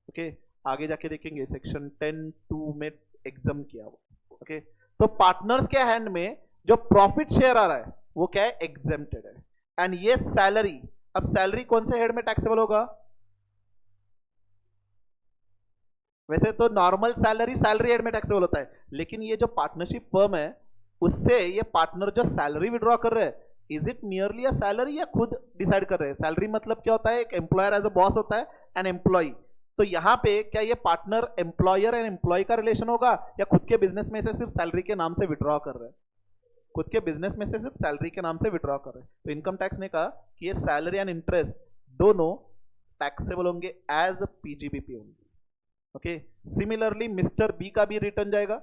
okay? आगे जाके देखेंगे सेक्शन 10(2) में एग्जाम किया हुआ, ओके? तो पार्टनर्स के हैंड में जो प्रॉफिट शेयर आ रहा है वो क्या है? एग्जेम्प्टेड है। एंड ये सैलरी, अब सैलरी कौन से हेड में टैक्सेबल होगा? वैसे तो नॉर्मल सैलरी सैलरी हेड में टैक्सेबल होता है, लेकिन ये जो पार्टनरशिप फर्म है उससे ये पार्टनर जो सैलरी विड्रॉ कर रहे हैं, is it merely a salary या खुद डिसाइड कर रहे हैं? सैलरी मतलब क्या होता है? एक एम्प्लॉयर एज अ बॉस होता है, एन एम्प्लॉय, तो यहां पे क्या ये पार्टनर एम्प्लॉयर एंड एम्प्लॉय का रिलेशन होगा, या खुद के बिजनेस में से सिर्फ सैलरी के नाम से विड्रॉ कर रहे हैं? खुद के बिजनेस में से सिर्फ सैलरी के नाम से विड्रॉ कर रहे हैं। तो इनकम टैक्स ने कहा कि ये सैलरी एंड इंटरेस्ट दोनों टैक्सेबल होंगे एज पीजीबीपी होंगे, ओके? सिमिलरली मिस्टर बी का भी रिटर्न जाएगा,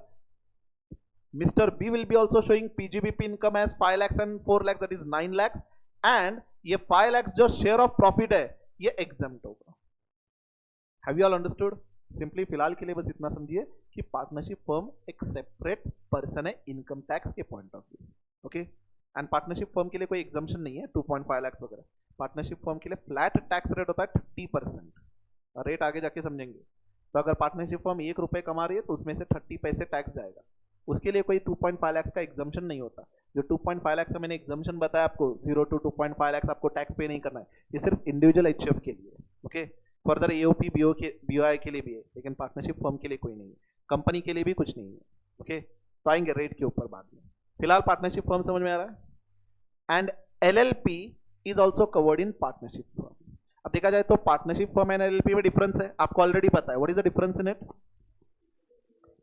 mister B will be also showing PGBP income as 5 lakhs and 4 lakhs, that is 9 lakhs, and ये 5 lakhs जो शेयर ऑफ प्रॉफिट है ये एग्जम्प्ट होगा। Have you all understood? Simply फिलहाल के लिए बस इतना समझिए कि पार्टनरशिप फर्म एक सेपरेट पर्सन है इनकम टैक्स के पॉइंट ऑफ व्यू से, ओके? एंड पार्टनरशिप फर्म के लिए कोई एग्जम्पशन नहीं है 2.5 lakhs वगैरह। पार्टनरशिप फर्म के लिए फ्लैट टैक्स रेट होता है 30%, रेट आगे जाके समझेंगे। तो अगर पार्टनरशिप फर्म 1 रुपए कमा रही है तो उसमें से 30 पैसे टैक्स जाएगा, उसके लिए कोई 2.5 lakhs का एग्जम्पशन नहीं होता। जो 2.5 lakhs का मैंने एग्जम्पशन बताया आपको, 0 to 2.5 lakhs आपको टैक्स पे नहीं करना है, ये सिर्फ इंडिविजुअल एचएफ के लिए, ओके? फर्दर एओपी बीओआई के लिए भी है, लेकिन पार्टनरशिप फर्म के लिए कोई नहीं है, कंपनी के लिए भी कुछ नहीं है, ओके? तो आएंगे रेट के ऊपर बाद में। फिलहाल पार्टनरशिप फर्म समझ में आ रहा है. And LLP is also covered in partnership firm. अब देखा जाए तो पार्टनरशिप फर्म एंड LLP में डिफरेंस है, आपको ऑलरेडी पता है. What is the difference in it?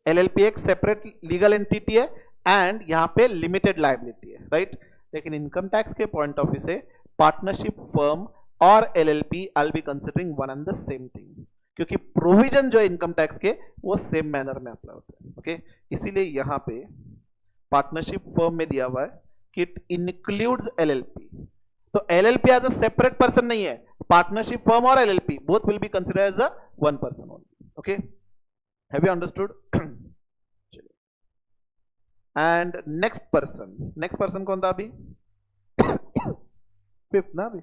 LLP एक सेपरेट लीगल एंटिटी है एंड यहां पे लिमिटेड लायबिलिटी है, राइट. लेकिन इनकम टैक्स के पॉइंट ऑफ व्यू से पार्टनरशिप फर्म और LLP I be considering one and the same thing, क्योंकि प्रोविजन जो है इनकम टैक्स के वो सेम मैनर में अप्लाई होते हैं. ओके, इसीलिए यहां पे पार्टनरशिप फर्म में दिया हुआ है कि इट इंक्लूड्स LLP. तो LLP as a separate person नहीं है, पार्टनरशिप फर्म और LLP both will be considered as a one person only. Okay, have you understood? And next person कौन था अभी? फिफ्थ ना अभी,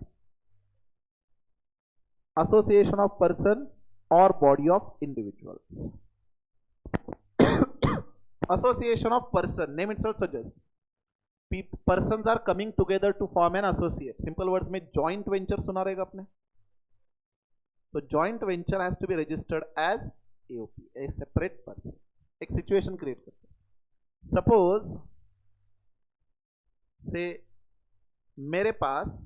एसोसिएशन ऑफ पर्सन और body of individuals. Association of person, name itself suggests persons are coming together to form an associate. Simple words में joint venture सुना रहेगा आपने. तो joint venture has to be registered as AOP, a separate person. एक situation create करते हैं. Suppose से मेरे पास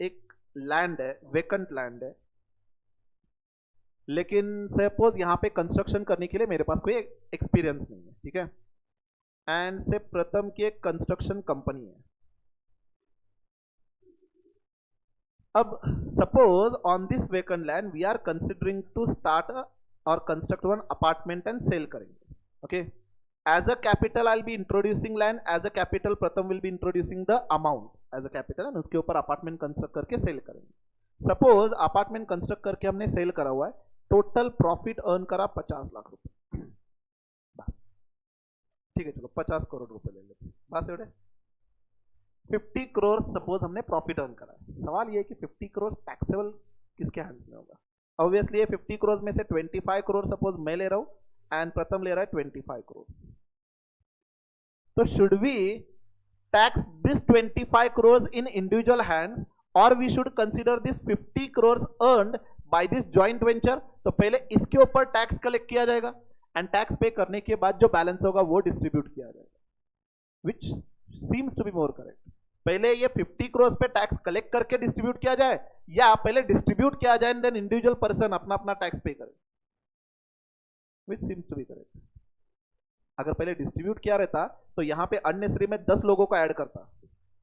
एक लैंड है, वेकेंट लैंड है, लेकिन सपोज यहां पे कंस्ट्रक्शन करने के लिए मेरे पास कोई एक्सपीरियंस नहीं है, ठीक है. एंड से प्रथम की एक कंस्ट्रक्शन कंपनी है. अब suppose on this vacant land we are considering to start और construct one apartment and sell करेंगे. Okay, as a capital I will be introducing land, as a capital Pratham will be introducing the amount as a capital, and उसके ऊपर अपार्टमेंट कंस्ट्रक्ट करके सेल करेंगे. सपोज अपार्टमेंट कंस्ट्रक्ट करके हमने सेल करा हुआ है, टोटल प्रॉफिट अर्न करा 50 लाख रुपए. बस ठीक है, चलो 50 करोड़ रुपए ले लेते हैं, बस एवढे. 50 करोड़ सपोज हमने प्रॉफिट अर्न करा है. सवाल ये है कि 50 करोड़ टैक्सेबल किसके हैंड्स में होगा? ऑब्वियसली ये 50 करोड़ में से 25 करोड़ सपोज मैं ले रहा हूं एंड प्रथम ले रहा है 25 करोड़. तो should we tax this 25 crore in individual hands और we should consider this 50 crore earned by this joint venture? तो पहले इसके ऊपर टैक्स कलेक्ट किया जाएगा एंड टैक्स पे करने के बाद जो बैलेंस होगा वो डिस्ट्रीब्यूट किया जाएगा, which seems to be more correct. पहले ये 50 करोड़ पे टैक्स कलेक्ट करके डिस्ट्रीब्यूट किया जाए या पहले डिस्ट्रीब्यूट किया जाए एंड देन इंडिविजुअल पर्सन अपना अपना टैक्स पे करे, which seems to be correct. अगर पहले डिस्ट्रीब्यूट किया रहता तो यहां पे अननेसेसरी में 10 लोगों को ऐड करता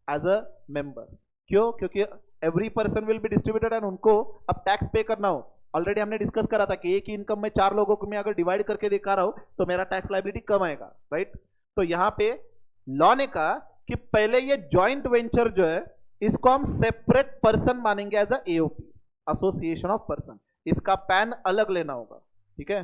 एज अ मेंबर. क्यों? क्योंकि every person will be distributed and उनको अब टैक्स पे करना हो. ऑलरेडी हमने डिस्कस करा था कि एक ही इनकम में 4 लोगों को मैं अगर डिवाइड करके दिखा रहा हूं तो मेरा टैक्स लायबिलिटी कम आएगा, राइट. तो यहां पे लॉ ने कहा कि पहले ये जॉइंट वेंचर जो है इसको हम सेपरेट पर्सन मानेंगे as a AOP, association of person. इसका पैन अलग लेना होगा, ठीक है.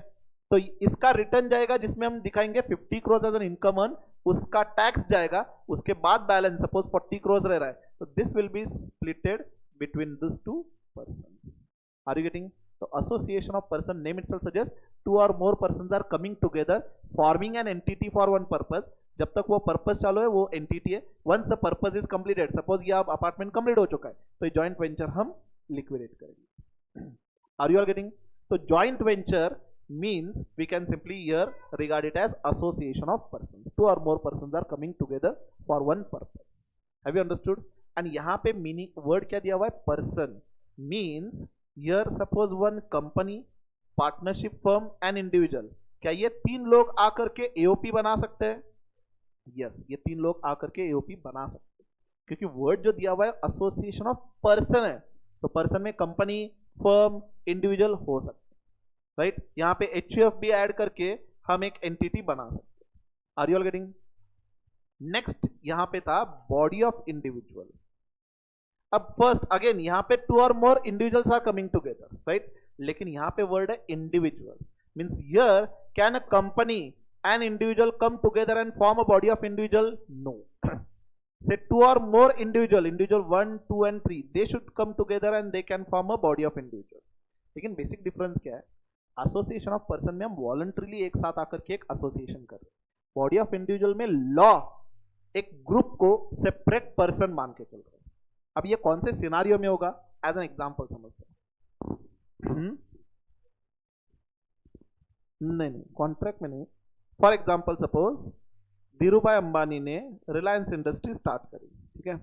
तो इसका रिटर्न जाएगा जिसमें हम दिखाएंगे 50 crore as an income earn, उसका टैक्स जाएगा, उसके बाद बैलेंस सपोज 40 करोड़ रह रहा है, तो this will be splitted between this two persons. Are you getting? तो association of person, name itself suggest 2 or more persons are coming together forming an entity for one purpose. जब तक वो पर्पस चालू है वो एंटिटी है. Once the purpose is completed, suppose ये अब अपार्टमेंट कंप्लीट हो चुका है तो ये जॉइंट वेंचर हम लिक्विडेट करेंगे. Are you are getting? तो joint venture means we can simply here regard it as association of persons. 2 or more persons are coming together for one purpose. Have you understood? And यहाँ पे meaning word क्या दिया हुआ है? Person means here suppose one company, partnership firm and individual. क्या ये 3 लोग आकर के AOP बना सकते हैं? Yes, ये 3 लोग आकर के AOP बना सकते हैं क्योंकि word जो दिया हुआ है association of person है. तो person में company, firm, individual हो सकते हैं, राइट. यहां पे HUF भी ऐड करके हम एक एंटिटी बना सकते हैं. Are you all getting? Next यहां पे था बॉडी ऑफ इंडिविजुअल. अब फर्स्ट अगेन यहां पे 2 or more individuals are coming together, right. लेकिन यहां पे वर्ड है individual. Means here can a company and individual come together and form a body of individual? No. Say 2 or more individual 1, 2 and 3 they should come together and they can form a body of individual. लेकिन बेसिक डिफरेंस क्या है? एसोसिएशन ऑफ पर्सन में हम वॉलंटरीली एक साथ आकर के एक एसोसिएशन कर रहे हैं. बॉडी ऑफ इंडिविजुअल में लॉ एक ग्रुप को सेपरेट पर्सन मान के चल रहे हैं. अब ये कौन से सिनारियो में होगा एज एन एग्जांपल समझते हैं. नहीं, कॉन्ट्रैक्ट में नहीं. फॉर एग्जांपल सपोज धीरू भाई अंबानी ने रिलायंस इंडस्ट्री स्टार्ट करी, ठीक है।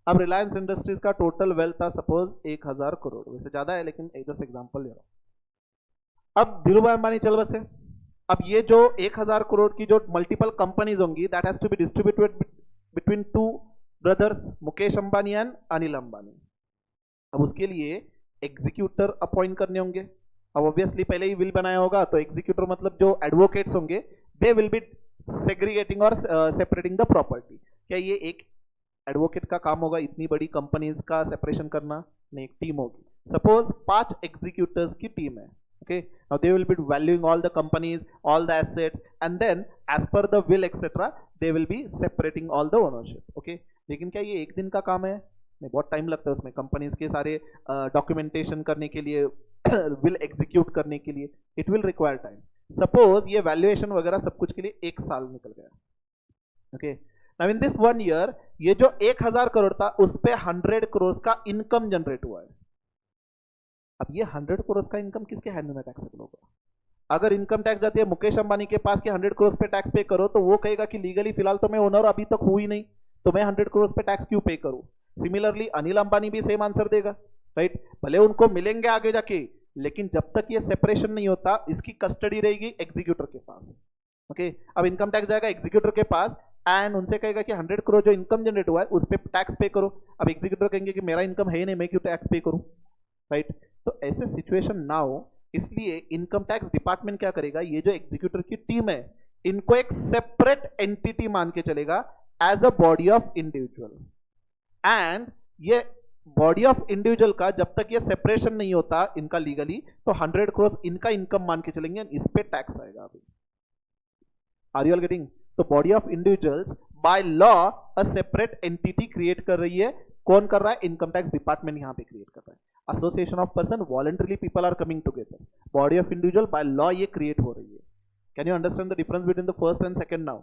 अब रिलायंस इंडस्ट्रीज का टोटल वेल्थ था सपोज 1000 करोड़, वैसे ज्यादा है लेकिन एक जस्ट एग्जांपल ले रहा हूं। अब धीरू भाई अंबानी चल बसे। अब ये जो 1000 करोड़ की जो मल्टीपल कंपनीज होंगी, that has to be distributed between two brothers, Mukesh Ambani and Anil Ambani. अब उसके लिए एग्जीक्यूटर अपॉइंट करने होंगे। अब ऑब्वियसली पहले ही विल बनाया होगा, तो एग्जीक्यूटर मतलब जो एडवोकेट्स होंगे, दे विल बी सेग्रीगेटिंग और सेपरेटिंग द प्रॉपर्टी। क्या ये एक एडवोकेट का काम होगा इतनी बड़ी कंपनीज का सेपरेशन करना? नहीं, एक टीम होगी। सपोज 5 एग्जीक्यूटर्स की टीम है, okay, now they will be valuing all the companies, all the assets, and then as per the will etc they will be separating all the ownership, okay। लेकिन क्या ये एक दिन का काम है? नहीं, बहुत टाइम लगता है उसमें, कंपनीज के सारे डॉक्यूमेंटेशन करने के लिए, विल एग्जीक्यूट करने के लिए, it will require time. Suppose ये वैल्यूएशन वगैरह सब कुछ के लिए 1 साल निकल गया, okay. Now in this 1 year ये जो 1000 करोड़ था उस पे 100 करोड़ का इनकम जनरेट हुआ है। अब ये 100 करोड़ का इनकम किसके हैंड में टैक्सेबल होगा? अगर इनकम टैक्स जाती है मुकेश अंबानी के पास कि 100 करोड़ पे टैक्स पे करो, तो वो कहेगा कि लीगली फिलहाल तो मैं ओनर अभी तक हुई नहीं, तो मैं 100 करोड़ पे टैक्स क्यों पे करूं? सिमिलरली अनिल अंबानी भी सेम आंसर देगा, राइट। भले उनको मिलेंगे आगे जाके, लेकिन जब तक ये सेपरेशन नहीं होता इसकी कस्टडी रहेगी एग्जीक्यूटर के पास, ओके। अब इनकम टैक्स जाएगा एग्जीक्यूटर के पास एंड उनसे कहेगा कि 100 करोड़ जो इनकम जनरेट हुआ है उस पर टैक्स पे करो। अब एग्जीक्यूटर कहेंगे कि मेरा इनकम है ही नहीं, मैं क्यों टैक्स पे करूं, राइट। तो ऐसे सिचुएशन ना हो, इसलिए इनकम टैक्स डिपार्टमेंट क्या करेगा, ये जो एग्जीक्यूटर की टीम है इनको एक सेपरेट एंटिटी मान के चलेगा as a body of individual. एंड ये बॉडी ऑफ इंडिविजुअल का जब तक ये सेपरेशन नहीं होता इनका लीगली, तो 100 करोड़ इनका इनकम मान के चलेंगे, इस पे टैक्स आएगा अभी। Are you all getting? तो body of individuals by law a separate entity create कर रही है। कौन कर रहा है? इनकम टैक्स डिपार्टमेंट यहां पे क्रिएट कर रहा है। Association of person, voluntarily people are coming together. Body of individual by law ये क्रिएट हो रही है। Can you understand the difference between the first and second now?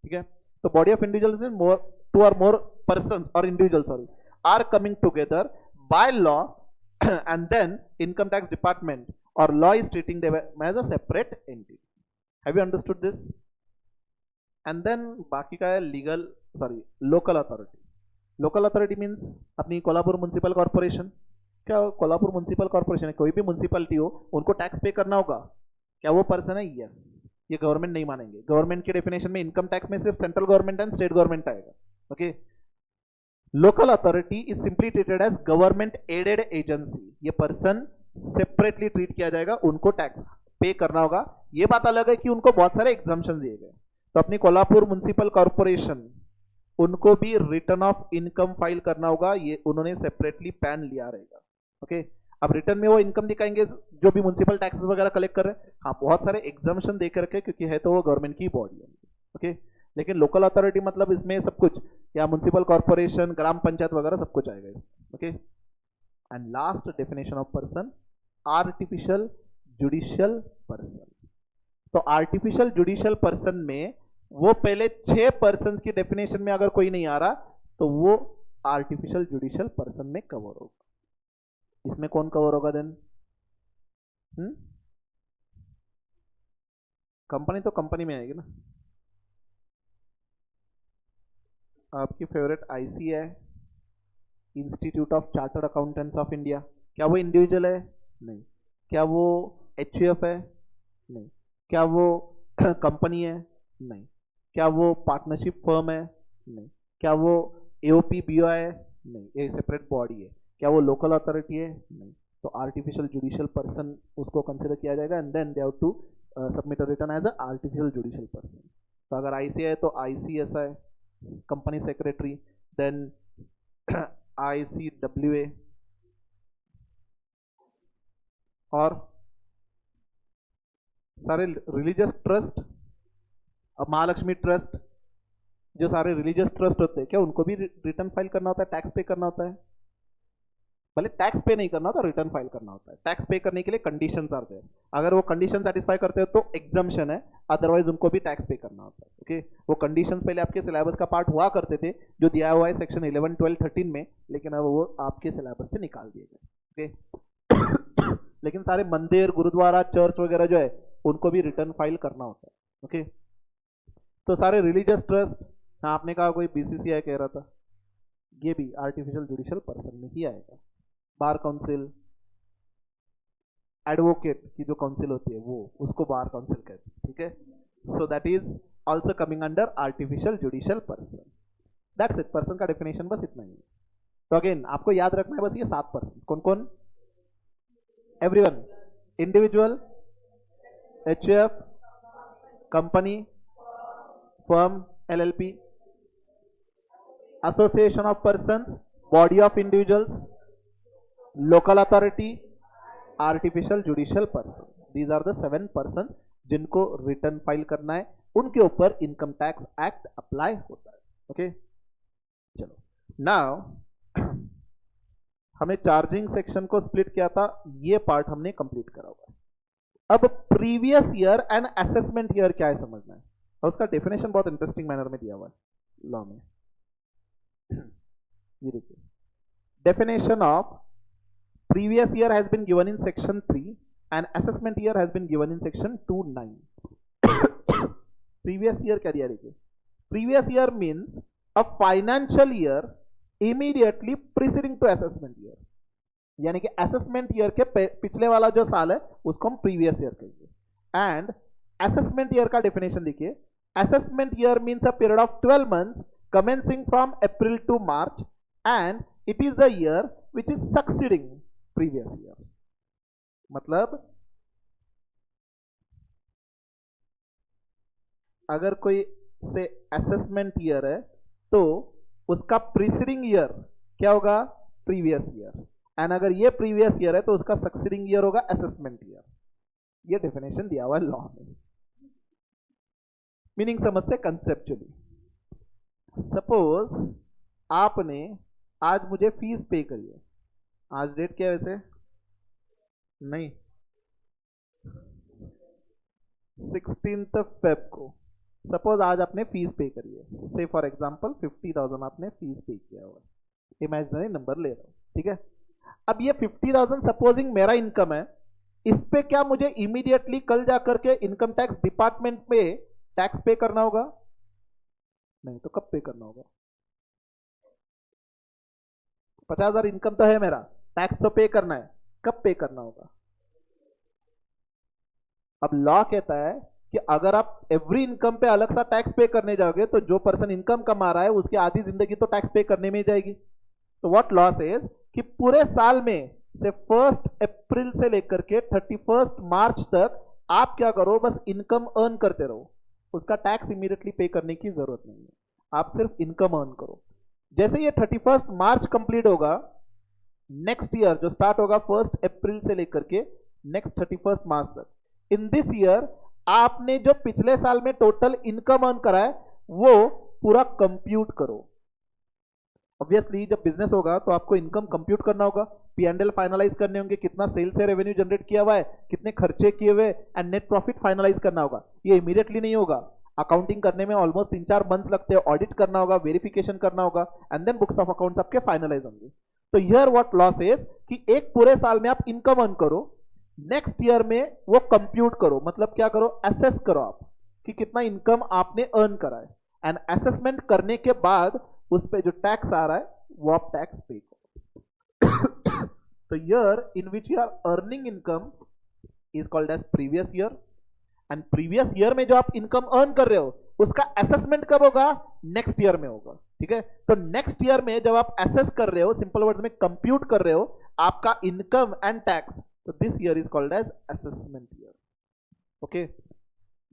ठीक है, तो body of individuals is more, 2 or more persons or individuals sorry are coming together by law and then income tax department or law is treating them as a separate entity. Have you understood this? And then बाकी का है legal, sorry, local authority. Local authority means अपनी कोल्हापुर म्युनिसिपल कॉर्पोरेशन। क्या कोल्हापुर म्युनिसिपल कॉर्पोरेशन है, कोई भी म्युनिसिपलिटी हो, उनको टैक्स पे करना होगा। क्या वो पर्सन है? यस। ये गवर्नमेंट नहीं मानेंगे। गवर्नमेंट के डेफिनेशन में इनकम टैक्स में सिर्फ central government and state government आएगा, okay. Local authority is simply treated as government aided agency. ये पर्सन सेपरेटली ट्रीट किया जाएगा, उनको टैक्स पे करना होगा। ये बात अलग है कि उनको बहुत सारे एग्जाम्पशन दिए गए। तो अपनी कोल्हापुर म्युनिसिपल कॉर्पोरेशन, उनको भी रिटर्न ऑफ इनकम फाइल करना होगा। ये उन्होंने सेपरेटली पैन लिया रहेगा, ओके। अब रिटर्न में वो इनकम दिखाएंगे जो भी म्युनिसिपल टैक्सेस वगैरह कलेक्ट कर रहे हैं। हाँ, बहुत सारे एग्जाम्पशन देकर रखे क्योंकि है तो वो गवर्नमेंट की बॉडी है, ओके। लेकिन लोकल अथॉरिटी मतलब इसमें सब कुछ, या म्युनिसिपल कॉर्पोरेशन, ग्राम पंचायत वगैरह सब कुछ आएगा इसमें, okay. And last definition of person, artificial judicial person. तो आर्टिफिशियल जुडिशियल पर्सन में वो पहले 6 पर्सन की डेफिनेशन में अगर कोई नहीं आ रहा तो वो आर्टिफिशियल जुडिशियल पर्सन में कवर होगा। इसमें कौन कवर होगा देन? कंपनी तो कंपनी में आएगी ना। आपकी फेवरेट आईसी है, institute of chartered accountants of India. क्या वो इंडिविजुअल है? नहीं। क्या वो एचयूएफ है? नहीं। क्या वो कंपनी है? नहीं। क्या वो पार्टनरशिप फर्म है? नहीं। क्या वो एओपी बीओआई है? नहीं, ये सेपरेट बॉडी है। क्या वो लोकल अथॉरिटी है? नहीं। तो आर्टिफिशियल जुडिशियल पर्सन उसको कंसिडर किया जाएगा and then they have to submit a return as a artificial judicial person. तो अगर आईसी है तो ICSI, company secretary, then ICWA, और सारे रिलीजियस ट्रस्ट। अब महालक्ष्मी ट्रस्ट, जो सारे रिलीजियस ट्रस्ट होते हैं, क्या उनको भी रिटर्न फाइल करना होता है, टैक्स पे करना होता है? भले टैक्स पे नहीं करना होता, रिटर्न फाइल करना होता है। टैक्स पे करने के लिए कंडीशंस आते हैं, अगर वो कंडीशन सेटिस्फाई करते हो तो एग्जम्पशन है, अदरवाइज उनको भी टैक्स पे करना होता है, ओके। वो कंडीशंस पहले आपके सिलेबस का पार्ट हुआ करते थे, जो दिया हुआ है सेक्शन 11, 12, 13 में, लेकिन अब वो आपके सिलेबस से निकाल दिए गए, ओके। लेकिन सारे मंदिर, गुरुद्वारा, चर्च वगैरह जो है उनको भी रिटर्न फाइल करना होता है, ओके। तो सारे रिलीजियस ट्रस्ट, हाँ आपने कहा कोई बीसीसीआई कह रहा था, ये भी आर्टिफिशियल जुडिशियल पर्सन में ही आएगा। बार काउंसिल, एडवोकेट की जो काउंसिल होती है वो, उसको बार काउंसिल कहते हैं, ठीक है। So that is also coming under artificial judicial person. That's it, person का डेफिनेशन बस इतना ही है। तो अगेन आपको याद रखना है बस ये 7 पर्सन, कौन कौन? Everyone, individual, HF, company, firm, LLP, association of persons, body of individuals, local authority, artificial judicial person. These are the 7 person जिनको रिटर्न फाइल करना है, उनके ऊपर इनकम टैक्स एक्ट अप्लाई होता है। ओके चलो, नाउ हमें चार्जिंग सेक्शन को स्प्लिट किया था, ये पार्ट हमने कंप्लीट करा हुआ है। अब previous year and assessment year क्या है समझना है, और उसका डेफिनेशन बहुत इंटरेस्टिंग मैनर में दिया हुआ है लॉ में। ये देखिए, definition of previous year has been given in section 3 and assessment year has been given in section 2(9). Previous year क्या दिया, देखिए, previous year means a financial year immediately preceding to assessment year, यानी कि असेसमेंट ईयर के पिछले वाला जो साल है उसको हम प्रीवियस ईयर कहेंगे। एंड असेसमेंट ईयर का डेफिनेशन देखिए, assessment year means a period of 12 months commencing from April to March and it is the year which is succeeding previous year। मतलब अगर कोई से असेसमेंट ईयर है तो उसका प्रीसीडिंग ईयर क्या होगा, प्रीवियस ईयर, एंड अगर ये प्रीवियस ईयर है तो उसका सक्सीडिंग ईयर होगा असेसमेंट ईयर। ये डेफिनेशन दिया हुआ है लॉ में। मीनिंग समझते कंसेप्चुअली। सपोज आपने आज मुझे फीस पे करी है, आज डेट क्या है वैसे, नहीं 16 Feb को, सपोज आज आपने फीस पे करी है, से फॉर एग्जांपल 50,000 आपने फीस पे किया हुआ है, इमेजिनरी नंबर ले रहा हूं, ठीक है। अब ये 50,000 सपोजिंग मेरा इनकम है, इस पे क्या मुझे इमीडिएटली कल जाकर के इनकम टैक्स डिपार्टमेंट में टैक्स पे करना होगा? नहीं, तो कब पे करना होगा? 50,000 इनकम तो है मेरा, टैक्स तो पे करना है, कब पे करना होगा? अब लॉ कहता है कि अगर आप एवरी इनकम पे अलग सा टैक्स पे करने जाओगे तो जो पर्सन इनकम कमा रहा है उसकी आधी जिंदगी तो टैक्स पे करने में ही जाएगी। तो व्हाट लॉ सेज कि पूरे साल में से 1 अप्रैल से लेकर के 31 मार्च तक आप क्या करो, बस इनकम अर्न करते रहो, उसका टैक्स इमीडिएटली पे करने की जरूरत नहीं है, आप सिर्फ इनकम अर्न करो। जैसे ये 31 मार्च कंप्लीट होगा, नेक्स्ट ईयर जो स्टार्ट होगा 1 अप्रैल से लेकर के नेक्स्ट 31 मार्च तक, इन दिस ईयर आपने जो पिछले साल में टोटल इनकम अर्न करा है वो पूरा कंप्यूट करो। ऑब्वियसली जब बिजनेस होगा तो आपको इनकम कंप्यूट करना होगा, P&L फाइनलाइज करने होंगे, कितना सेल्स से रेवेन्यू जनरेट किया हुआ है, कितने खर्चे किए हुए, एंड नेट प्रॉफिट फाइनलाइज करना होगा। ये इमीडिएटली नहीं होगा, अकाउंटिंग करने में ऑलमोस्ट 3-4 मंथ्स लगते हैं, ऑडिट करना होगा, वेरिफिकेशन करना होगा, and then books of accounts आपके फाइनलाइज होंगे। तो हियर व्हाट लॉ सेज कि एक पूरे साल में आप इनकम अर्न करो, नेक्स्ट ईयर में वो कंप्यूट करो, मतलब क्या करो, असेस करो आप कि कितना इनकम आपने अर्न करा है, एंड असेसमेंट करने के बाद उस पे जो टैक्स आ रहा है वो आप टैक्स पे करो। तो year in which you are earning income is called as previous year, and previous year में जो आप इनकम अर्न कर रहे हो उसका असेसमेंट कब होगा, नेक्स्ट ईयर में होगा, ठीक है। तो नेक्स्ट ईयर में जब आप असेस कर रहे हो, सिंपल वर्ड्स में कंप्यूट कर रहे हो आपका इनकम एंड टैक्स, तो this year is called as assessment year. Okay,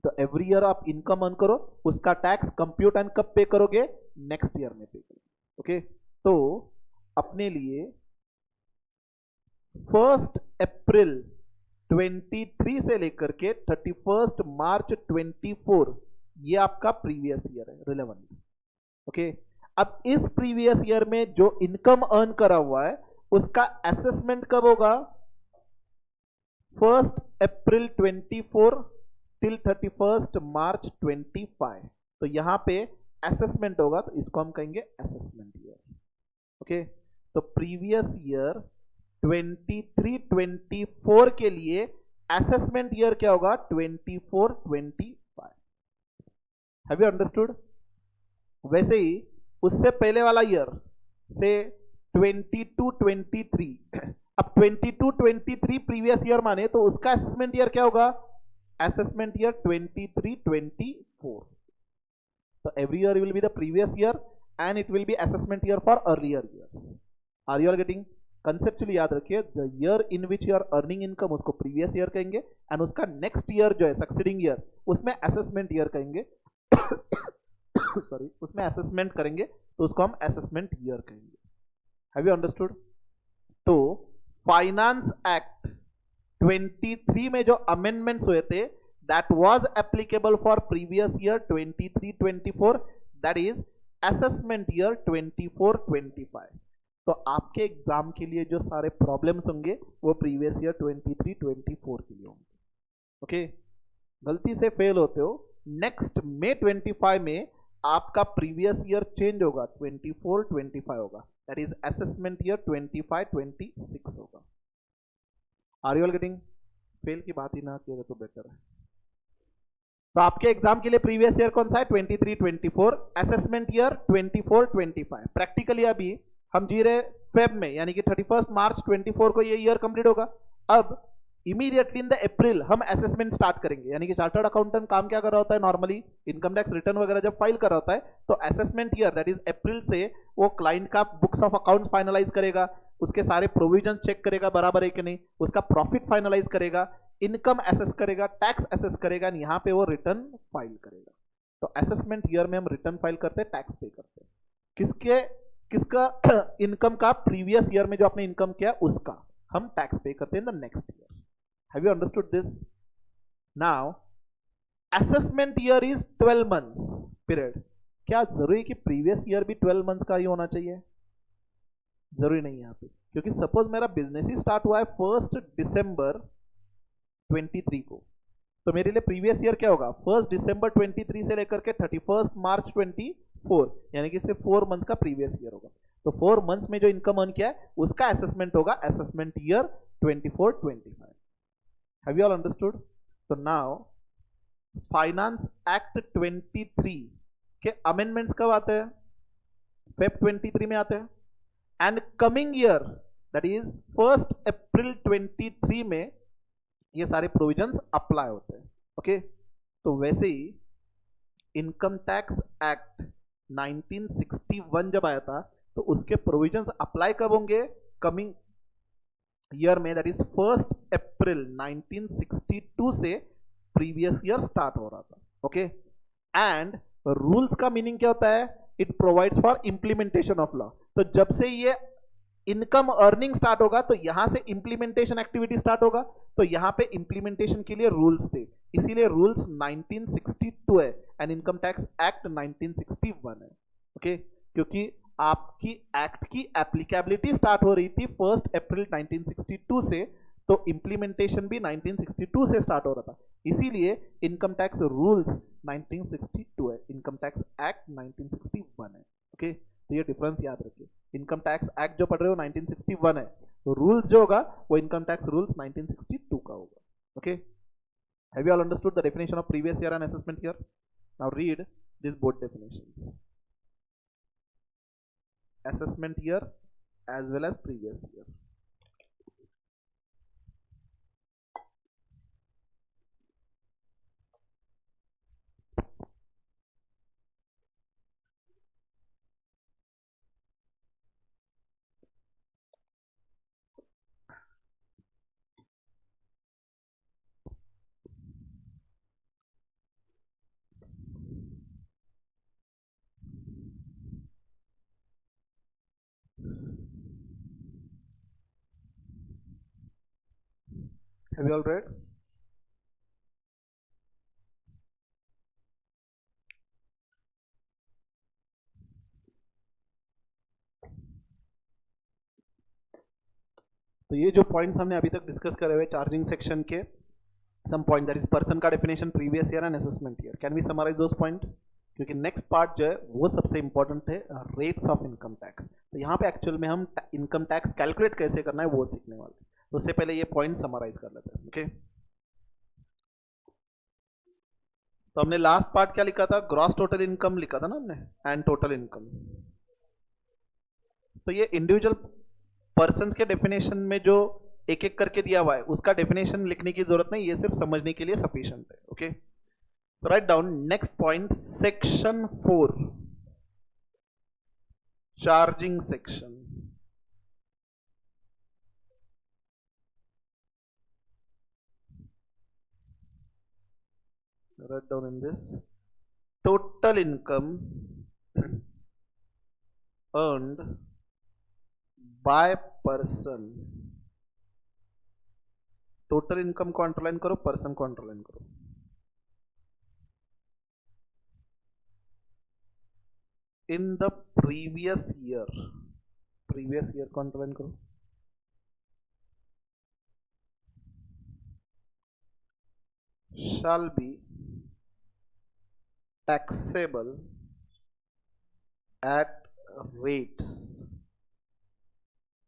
तो एवरी ईयर आप इनकम अर्न करो, उसका टैक्स कंप्यूट एंड कब पे करोगे, नेक्स्ट ईयर में पे करोगे। ओके, तो अपने लिए 1 अप्रैल 23 से लेकर के 31 मार्च 24 ये आपका प्रीवियस ईयर है, रिलेवेंट। ओके, अब इस प्रीवियस ईयर में जो इनकम अर्न करा हुआ है उसका असेसमेंट कब होगा, 1 अप्रैल 24 टिल 31 मार्च 25। तो यहां पे असेसमेंट होगा, तो इसको हम कहेंगे असेसमेंट ईयर। ओके, तो प्रीवियस ईयर 23-24 के लिए असेसमेंट ईयर क्या होगा, 24-25। Have you understood? वैसे ही उससे पहले वाला ईयर से 22-23, अब 22-23 प्रीवियस ईयर माने तो उसका असेसमेंट ईयर क्या होगा? Assessment year 23-24. So every year will be the previous year and it will be assessment year for earlier years. Are you all getting? Conceptually याद रखिए, the year in which you are earning income उसको previous year कहेंगे and उसका next year जो है succeeding year उसमें assessment year कहेंगे. सॉरी, उसमें assessment करेंगे तो उसको हम assessment year कहेंगे. Have you understood? तो फाइनेंस एक्ट 23 में जो अमेंडमेंट्स हुए थे that was applicable for previous year 23-24, that is assessment year 24-25. तो आपके एग्जाम के लिए जो सारे प्रॉब्लम्स होंगे वो प्रीवियस ईयर 23-24 के लिए होंगे. ओके, गलती से फेल होते हो, नेक्स्ट May 25 में आपका प्रीवियस ईयर चेंज होगा, 24-25 होगा, दैट इज असेसमेंट ईयर 25-26 होगा. Are you all getting? Fail की बात ही ना किया तो बेटर है. तो आपके एग्जाम के लिए प्रीवियस ईयर कौन सा है? 23-24, असेसमेंट ईयर 24-25. प्रैक्टिकली अभी हम जी रहे फेब में, यानी कि 31 मार्च 24 को ये ईयर कंप्लीट होगा. अब इमीडिएटली इन द अप्रैल हम असेसमेंट स्टार्ट करेंगे, यानी कि चार्टर्ड अकाउंटेंट काम क्या कर रहा होता है नॉर्मली, इनकम टैक्स रिटर्न वगैरह जब फाइल कर रहा होता है तो असेसमेंट ईयर दैट इज अप्रैल से वो क्लाइंट का बुक्स ऑफ अकाउंट्स फाइनलाइज करेगा, उसके सारे प्रोविजन चेक करेगा बराबर है कि नहीं, उसका प्रॉफिट फाइनलाइज करेगा, इनकम असेस करेगा, टैक्स असेस करेगा, यहाँ पे वो रिटर्न फाइल करेगा. तो असेसमेंट ईयर में हम रिटर्न फाइल करते हैं, टैक्स पे करते हैं. किसका इनकम का प्रीवियस ईयर में जो आपने इनकम किया उसका हम टैक्स पे करते हैं in the next year. Have you understood this? Now assessment year is 12 months period. क्या जरूरी कि प्रीवियस ईयर भी 12 मंथ्स का ही होना चाहिए? जरूरी नहीं है यहाँ पे, क्योंकि सपोज मेरा बिजनेस ही स्टार्ट हुआ है 1 दिसंबर 23 को, तो मेरे लिए प्रीवियस ईयर क्या होगा? 1 दिसंबर 23 से लेकर के 31 मार्च 24, यानी कि सिर्फ 4 मंथ्स का प्रीवियस ईयर होगा. तो 4 मंथ्स में जो इनकम अर्न किया है उसका असेसमेंट होगा assessment year 24-25. Have you all understood? तो नाउ फाइनेंस एक्ट 23 के अमेंडमेंट्स कब आते हैं? फेब 23 में आते हैं. And coming year that is 1 अप्रैल 23 में ये सारे प्रोविजंस अप्लाई होते हैं. ओके, तो वैसे ही इनकम टैक्स एक्ट 1961 जब आया था तो उसके प्रोविजंस अप्लाई कब होंगे? कमिंग ईयर में, दैट इज 1 अप्रैल 1962 से प्रीवियस ईयर स्टार्ट हो रहा था. ओके, एंड रूल्स का मीनिंग क्या होता है? It provides for implementation of law. तो जब से ये इनकम अर्निंग स्टार्ट होगा तो यहां से इंप्लीमेंटेशन एक्टिविटी स्टार्ट होगा, तो यहां पे इंप्लीमेंटेशन के लिए रूल्स थे, इसीलिए रूल्स 1962 है एंड इनकम टैक्स एक्ट 1961 है. ओके, क्योंकि आपकी एक्ट की एप्लीकेबिलिटी स्टार्ट हो रही थी 1 अप्रैल 1962 से, तो इंप्लीमेंटेशन भी 1962 से स्टार्ट हो रहा था, इसीलिए इनकम टैक्स रूल्स 1962 है, इनकम टैक्स एक्ट 1961 है. ओके, तो ये डिफरेंस याद रखिए. इनकम टैक्स एक्ट जो पढ़ रहे हो 1961 है, तो रूल्स जो होगा वो इनकम टैक्स रूल्स 1962 का होगा. Okay, have you all understood the definition of previous year and assessment year? Now read this both definitions. assessment year as well as previous year. Have you all read? तो ये जो पॉइंट्स हमने अभी तक डिस्कस करे हुए चार्जिंग सेक्शन के some point, that is person का definition, previous year and assessment year. Can we summarise those point? क्योंकि नेक्स्ट पार्ट जो है वो सबसे इंपॉर्टेंट है, रेट्स ऑफ इनकम टैक्स. तो यहाँ पे एक्चुअल में हम इनकम टैक्स कैलकुलेट कैसे करना है वो सीखने वाले हैं. तो उससे पहले ये पॉइंट समराइज कर लेते हैं. ओके, तो हमने लास्ट पार्ट क्या लिखा था, ग्रॉस टोटल इनकम लिखा था ना हमने, एंड टोटल इनकम। तो ये इंडिविजुअल पर्सन्स के डेफिनेशन में जो एक एक करके दिया हुआ है उसका डेफिनेशन लिखने की जरूरत नहीं, ये सिर्फ समझने के लिए सफिशिएंट है। ओके, तो write down next point, section 4 charging section. Write down in this, total income earned by person। Total income को अंडरलाइन करो, पर्सन को अंडरलाइन करो। इन the previous year, previous year को अंडरलाइन करो। shall be taxable at rates,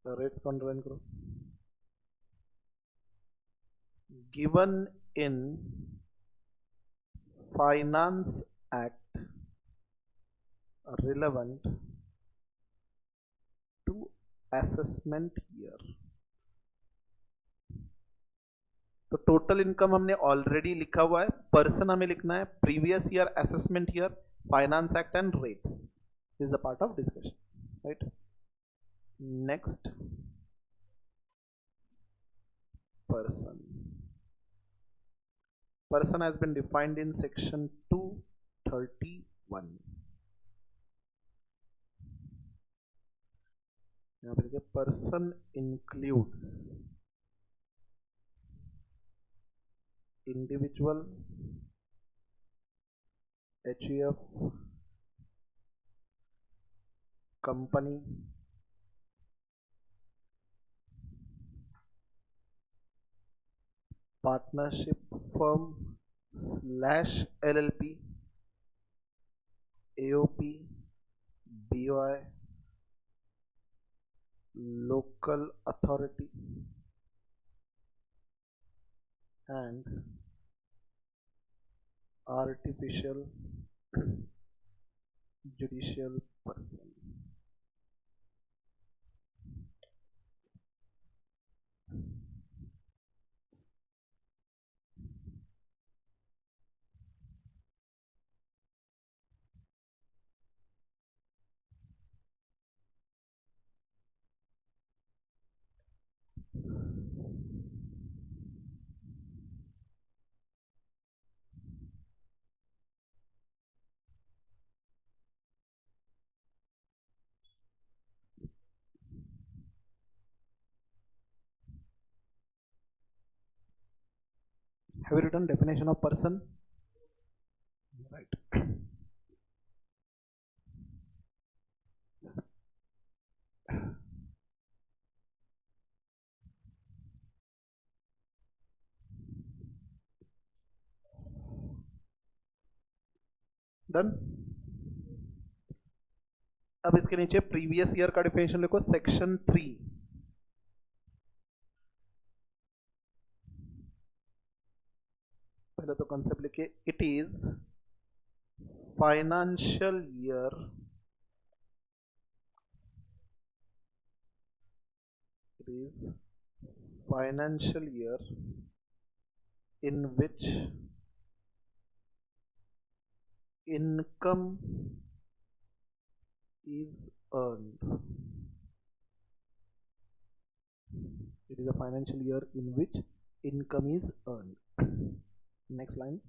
rates को अंडरलाइन करो, given in finance act relevant to assessment year। तो टोटल इनकम हमने ऑलरेडी लिखा हुआ है, पर्सन हमें लिखना है, previous year, assessment year, finance act and rates is the part of discussion, right. Next, person, person has been defined in section 231। यहाँ पे देखिए, person includes individual, HUF, company, partnership firm slash LLP, AOP, BOI, local authority and artificial judicial person। Have you written definition of person? Right. Done? अब इसके नीचे प्रीवियस ईयर का डेफिनेशन लिखो, सेक्शन 3। पहले तो कंसेप्ट लिखिए, it is financial year, it is financial year in which income is earned। It is a financial year in which income is earned। Next line,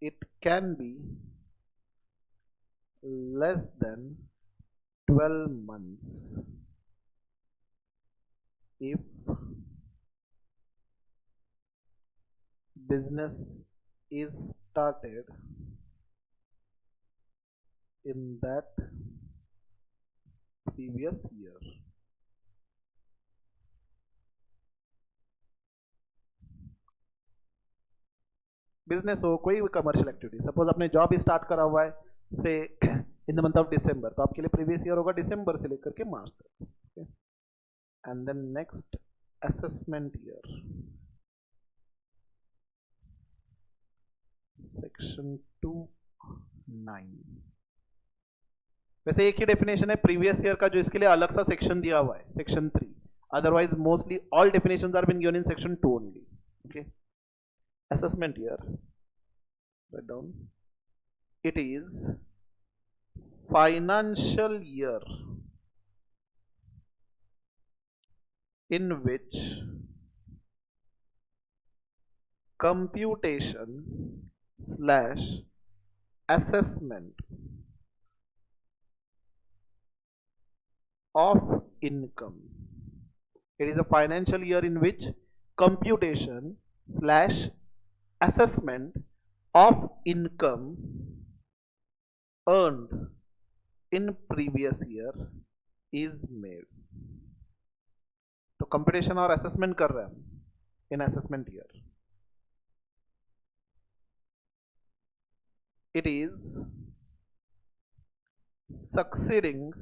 it can be less than 12 months if business is started in that previous year। Business हो, कोई भी कमर्शियल एक्टिविटी, सपोज आपने जॉब स्टार्ट करा हुआ है से in the month of December, तो आपके लिए प्रीवियस ईयर होगा दिसंबर से लेकर के मार्च तक। And then next, assessment year, section 2(9). वैसे एक ही डेफिनेशन है प्रीवियस ईयर का जो इसके लिए अलग सा सेक्शन दिया हुआ है, section 3. Otherwise mostly all definitions are been given in section 2 only. Okay, assessment year, write down, it is financial year in which computation / assessment of income. It is a financial year in which computation / assessment of income earned in previous year is made. तो कंप्यूटेशन और असेसमेंट कर रहे हैं हम in assessment year. It is succeeding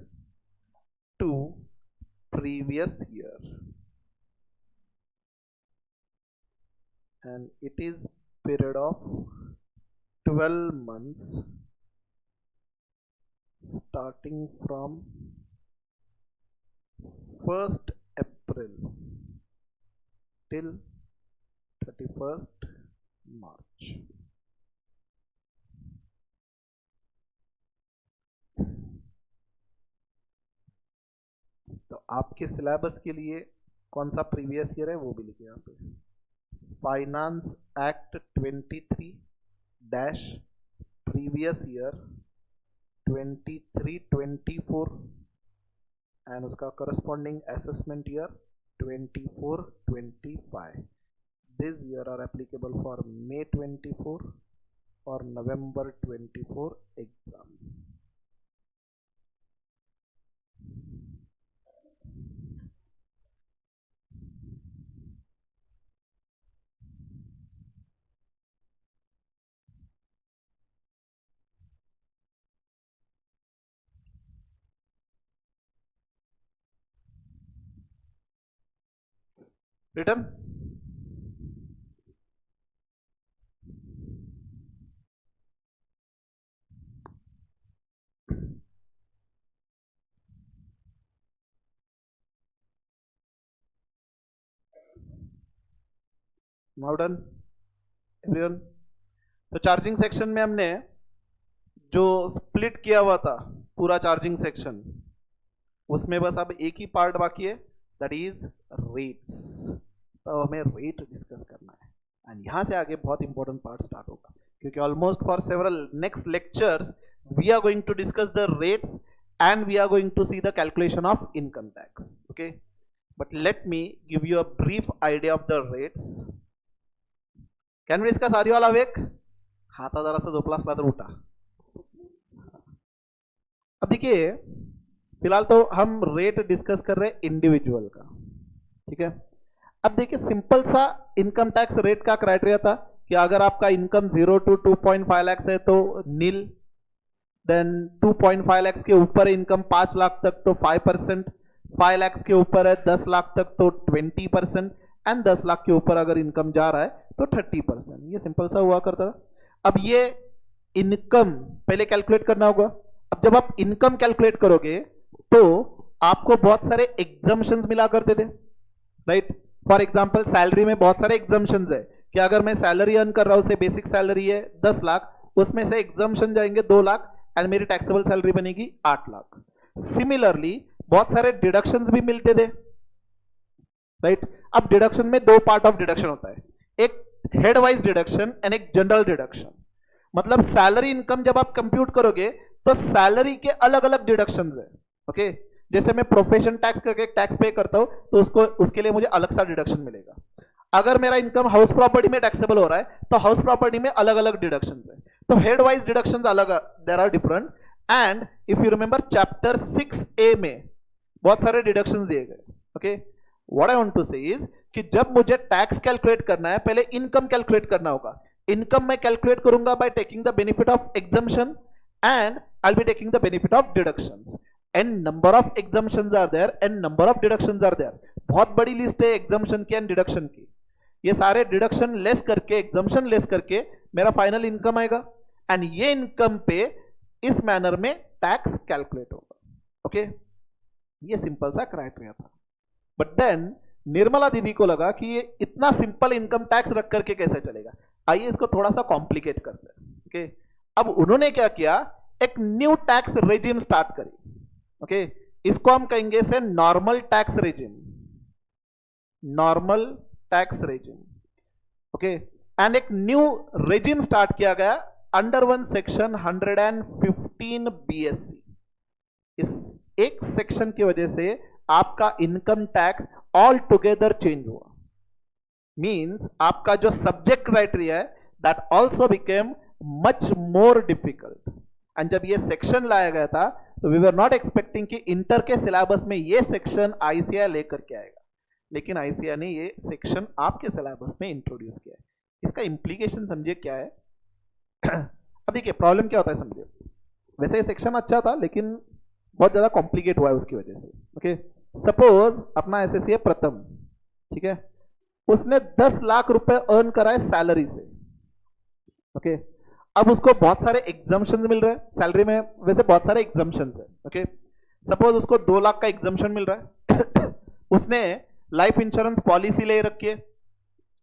to previous year and it is period of 12 months starting from 1st April till 31st March. तो आपके सिलेबस के लिए कौन सा प्रीवियस ईयर है वो भी लिखे यहाँ पे. Finance act 23 previous year 23-24 and उसका corresponding assessment year 24-25. This year are applicable for May 24 और November 24 exam. Written? Now done? Everyone? तो चार्जिंग सेक्शन में हमने जो स्प्लिट किया हुआ था पूरा चार्जिंग सेक्शन, उसमें बस अब एक ही पार्ट बाकी है, दैट इज रेट्स. तो हमें रेट डिस्कस करना है एंड यहां से आगे बहुत इंपॉर्टेंट पार्ट स्टार्ट होगा, क्योंकि almost for several next lectures we are going to discuss the rates and we are going to see the calculation of income tax. Okay, but let me give you a brief idea of the rates. Can we discuss? Are you all awake? हाथा जरा सा झोपला असला तर उठा. अब देखिए, फिलहाल तो हम रेट डिस्कस कर रहे हैं इंडिविजुअल का, ठीक है. अब देखिए, सिंपल सा इनकम टैक्स रेट का क्राइटेरिया था कि अगर आपका इनकम 0 to 2.5 लाख है तो नील, देन 2.5 लाख के ऊपर है इनकम 5 लाख तक तो 5%, 5 लाख के ऊपर है 10 लाख तक तो 20% एंड 10 लाख के ऊपर अगर इनकम जा रहा है तो 30%. ये सिंपल सा हुआ करता था. अब ये इनकम पहले कैलकुलेट करना होगा. अब जब आप इनकम कैलकुलेट करोगे तो आपको बहुत सारे एग्जम्पशंस मिला करते थे, राइट. फॉर एग्जांपल सैलरी में बहुत सारे एग्जम्पशंस है कि अगर मैं सैलरी अर्न कर रहा हूं, से बेसिक सैलरी है 10 लाख, उसमें से एग्जम्पशन जाएंगे 2 लाख एंड मेरी टैक्सेबल सैलरी बनेगी 8 लाख. सिमिलरली बहुत सारे डिडक्शंस भी मिलते थे, राइट. अब डिडक्शन में 2 पार्ट ऑफ डिडक्शन होता है, एक हेड वाइज डिडक्शन एंड एक जनरल डिडक्शन. मतलब सैलरी इनकम जब आप कंप्यूट करोगे तो सैलरी के अलग अलग डिडक्शंस है. ओके, जैसे मैं प्रोफेशन टैक्स करके टैक्स पे करता हूं तो उसके लिए मुझे अलग सा डिडक्शन मिलेगा. अगर मेरा इनकम हाउस प्रॉपर्टी में टैक्सेबल हो रहा है तो हाउस प्रॉपर्टी में अलग अलग डिडक्शंस है. तो हेड वाइज डिडक्शंस अलग, there are different. And if you remember chapter 6A में बहुत सारे डिडक्शंस दिए गए. Okay, what I want to say is कि जब मुझे टैक्स कैलकुलेट करना है, पहले इनकम कैलकुलेट करना होगा. इनकम मैं कैलकुलेट करूंगा by taking the benefit of exemption and I will be taking the benefit of deductions. And number of exemptions are there and number of deductions are there. बहुत बड़ी लिस्ट है एग्जम्पशन की एंड डिडक्शन की. ये सारे डिडक्शन लेस करके, एग्जम्पशन लेस करके मेरा फाइनल इनकम आएगा, एंड ये इनकम पे इस मैनर में टैक्स कैलकुलेट होगा। ओके, ये सिंपल सा क्राइटेरिया था। बट देन निर्मला दीदी को लगा कि ये इतना सिंपल इनकम टैक्स रख करके कैसे चलेगा, आइए इसको थोड़ा सा कॉम्प्लिकेट करते हैं। ओके, अब उन्होंने क्या किया, एक न्यू टैक्स रेजिम स्टार्ट करी। ओके, इसको हम कहेंगे से normal tax regime, normal tax regime. Okay, and एक न्यू रेजिम स्टार्ट किया गया अंडर वन सेक्शन 115 BSC। इस एक सेक्शन की वजह से आपका income tax all together change हुआ। मींस आपका जो सब्जेक्ट क्राइटेरिया है that also became much more difficult. And जब ये सेक्शन लाया गया था तो वी वर नॉट एक्सपेक्टिंग कि इंटर के सिलेबस में ये सेक्शन आईसीआई लेकर के आएगा, लेकिन आईसीआई ने ये सेक्शन आपके सिलेबस में इंट्रोड्यूस किया है। इसका इंप्लीकेशन समझिए क्या है। अब देखिए प्रॉब्लम क्या होता है समझिए, वैसे ये सेक्शन अच्छा था लेकिन बहुत ज्यादा कॉम्प्लिकेट हुआ है उसकी वजह से। ओके, सपोज अपना एसएससी है प्रथम, ठीक है, उसने 10 लाख रुपए अर्न करा है सैलरी से। ओके, अब उसको बहुत सारे एग्जम्पशंस मिल रहे हैं सैलरी में, वैसे बहुत सारे एग्जम्पशंस है। ओके, सपोज उसको 2 लाख का एग्जम्पशन मिल रहा है। उसने लाइफ इंश्योरेंस पॉलिसी ले रखी है,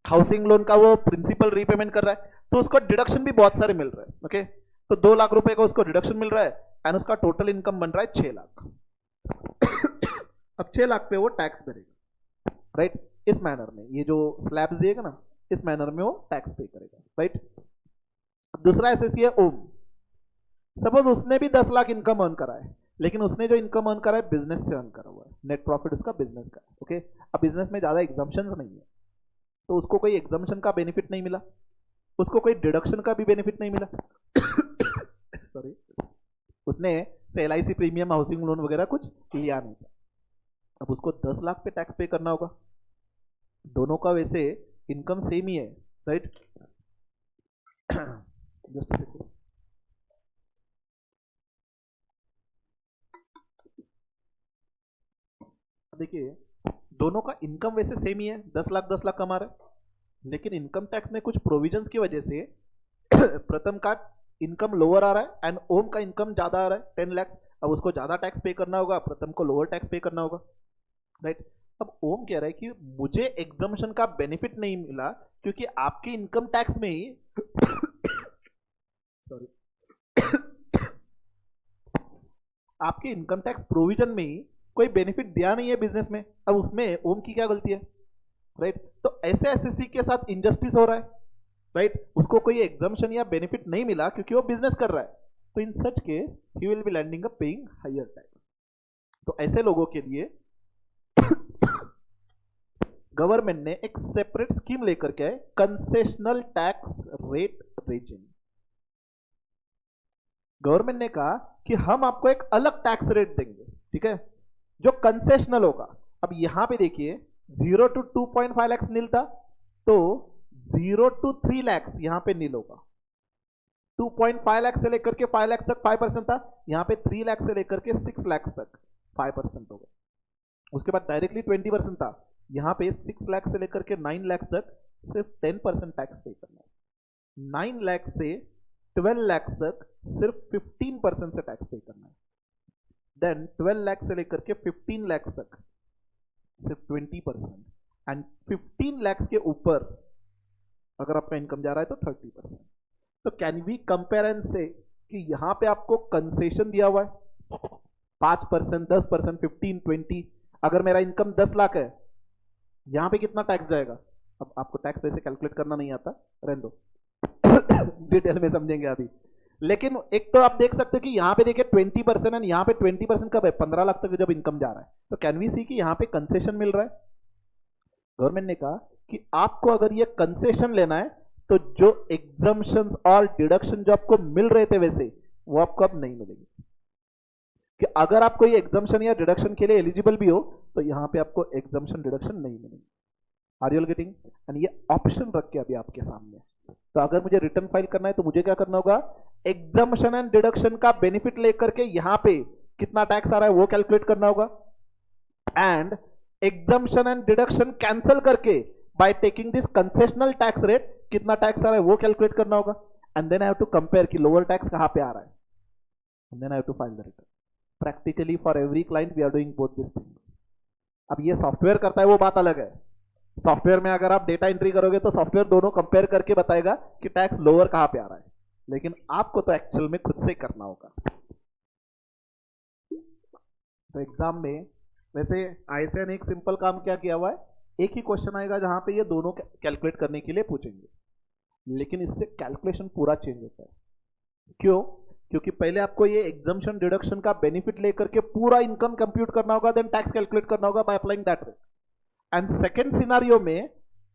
हाउसिंग लोन का वो प्रिंसिपल रीपेमेंट कर रहा है, तो उसको डिडक्शन भी बहुत सारे मिल रहे हैं। ओके, तो 2 लाख रुपए का उसको डिडक्शन मिल रहा है एंड उसका टोटल इनकम बन रहा है 6 लाख। अब 6 लाख पे वो टैक्स भरेगा, राइट, इस मैनर में, ये जो स्लैब्स दिएगा ना इस मैनर में वो टैक्स पे करेगा, राइट। दूसरा एसएससी है ओम। सपोज उसने भी 10 लाख इनकम अर्न करा है, लेकिन उसने जो इनकम अर्न करा है बिजनेस से अर्न करा हुआ है, नेट प्रॉफिट उसका बिजनेस का है। ओके, अब बिजनेस में ज्यादा एग्जम्पशंस नहीं है तो उसको कोई एग्जम्पशन का बेनिफिट नहीं मिला, उसको कोई डिडक्शन का भी बेनिफिट नहीं मिला। सॉरी, उसने LIC प्रीमियम, हाउसिंग लोन वगैरह कुछ लिया नहीं था। अब उसको 10 लाख पे टैक्स पे करना होगा। दोनों का वैसे इनकम सेम ही है, राइट। जस्ट देखिए दोनों का इनकम वैसे सेम ही है, 10 लाख कमा रहे हैं, लेकिन इनकम टैक्स में कुछ प्रोविजंस की वजह से प्रथम का इनकम लोअर आ रहा है एंड ओम का इनकम ज्यादा आ रहा है 10 लाख। अब उसको ज्यादा टैक्स पे करना होगा, प्रथम को लोअर टैक्स पे करना होगा, राइट। अब ओम कह रहा है कि मुझे एग्जम्पशन का बेनिफिट नहीं मिला क्योंकि आपके इनकम टैक्स में ही सॉरी आपके इनकम टैक्स प्रोविजन में ही कोई बेनिफिट दिया नहीं है बिजनेस में। अब उसमें ओम की क्या गलती है, राइट। तो ऐसे एसएससी के साथ इनजस्टिस हो रहा है, राइट। उसको कोई एग्जम्पशन या बेनिफिट नहीं मिला क्योंकि वो बिजनेस कर रहा है, तो in such case he will be landing up paying higher tax. तो ऐसे लोगों के लिए गवर्नमेंट ने एक सेपरेट स्कीम लेकर के concessional tax rate regime. Government ने कहा कि हम आपको एक अलग टैक्स रेट देंगे, ठीक है, जो कंसेशनल होगा। अब यहां पे देखिए 0 to 2.5 लाख नील था, तो 0 to 3 लाख यहां पे नील होगा। 2.5 लाख से लेकर के 5 लाख तक 5% था, यहां पे 3 लाख से लेकर के 6 लाख तक 5% होगा। उसके बाद डायरेक्टली 20% था, यहां पे 6 लाख से लेकर के 9 लाख तक सिर्फ 10% टैक्स पे करना है। 9 लाख से 12 लाख तक सिर्फ 15% से टैक्स पे करना है। देन 12 लाख से लेकर के 15 लाख तक सिर्फ 20%, एंड 15 लाख के ऊपर अगर आपका इनकम जा रहा है तो 30%। तो कैन वी कंपेयर एंड से कि यहां पे आपको कंसेशन दिया हुआ है 5%, 10%, 15, 20। अगर मेरा इनकम 10 लाख है, यहां पे कितना टैक्स जाएगा। अब आपको टैक्स वैसे कैलकुलेट करना नहीं आता, रहने दो, डिटेल में समझेंगे अभी। लेकिन एक तो आप देख सकते हो कि यहां पे देखिए 20% है, यहां पे 20% कब है, 15 लाख तक जब इनकम जा रहा है। तो कैन वी सी कि यहां पे कंसेशन मिल रहा है। गवर्नमेंट ने कहा कि आपको अगर ये कंसेशन लेना है तो जो एग्जम्पशंस और डिडक्शन जो आपको मिल रहे थे वैसे वो आपको अब नहीं मिलेगी। कि अगर आप कोई एग्जम्पशन या डिडक्शन के लिए एलिजिबल भी हो तो यहां पे आपको एग्जम्पशन डिडक्शन नहीं मिलेगी। Are you getting? एंड ये ऑप्शन रख के अभी आपके सामने। तो अगर मुझे रिटर्न फाइल करना है तो मुझे क्या करना होगा, एग्जम्पशन एंड डिडक्शन का बेनिफिट लेकर के यहां पे कितना टैक्स आ रहा है वो कैलकुलेट करना होगा, and exemption and deduction cancel करके by taking this concessional tax rate, कितना टैक्स आ रहा है वो कैलकुलेट करना होगा, and then I have to compare कि लोअर टैक्स कहां पे आ रहा है, and then I have to file the return. Practically for every client we are doing both this things. अब ये सॉफ्टवेयर करता है वो बात अलग है। सॉफ्टवेयर में अगर आप डेटा एंट्री करोगे तो सॉफ्टवेयर दोनों कंपेयर करके बताएगा कि टैक्स लोअर कहां पे आ रहा है, लेकिन आपको तो एक्चुअल में खुद से करना होगा। तो एग्जाम में वैसे आईएसए ने एक सिंपल काम क्या किया हुआ है, एक ही क्वेश्चन आएगा जहां पे ये दोनों कैलकुलेट करने के लिए पूछेंगे, लेकिन इससे कैलकुलेशन पूरा चेंज होता है। क्यों? क्योंकि पहले आपको ये एग्जम्पशन डिडक्शन का बेनिफिट लेकर के पूरा इनकम कंप्यूट करना होगा, देन टैक्स कैलकुलेट करना होगा by applying that rate. And second scenario में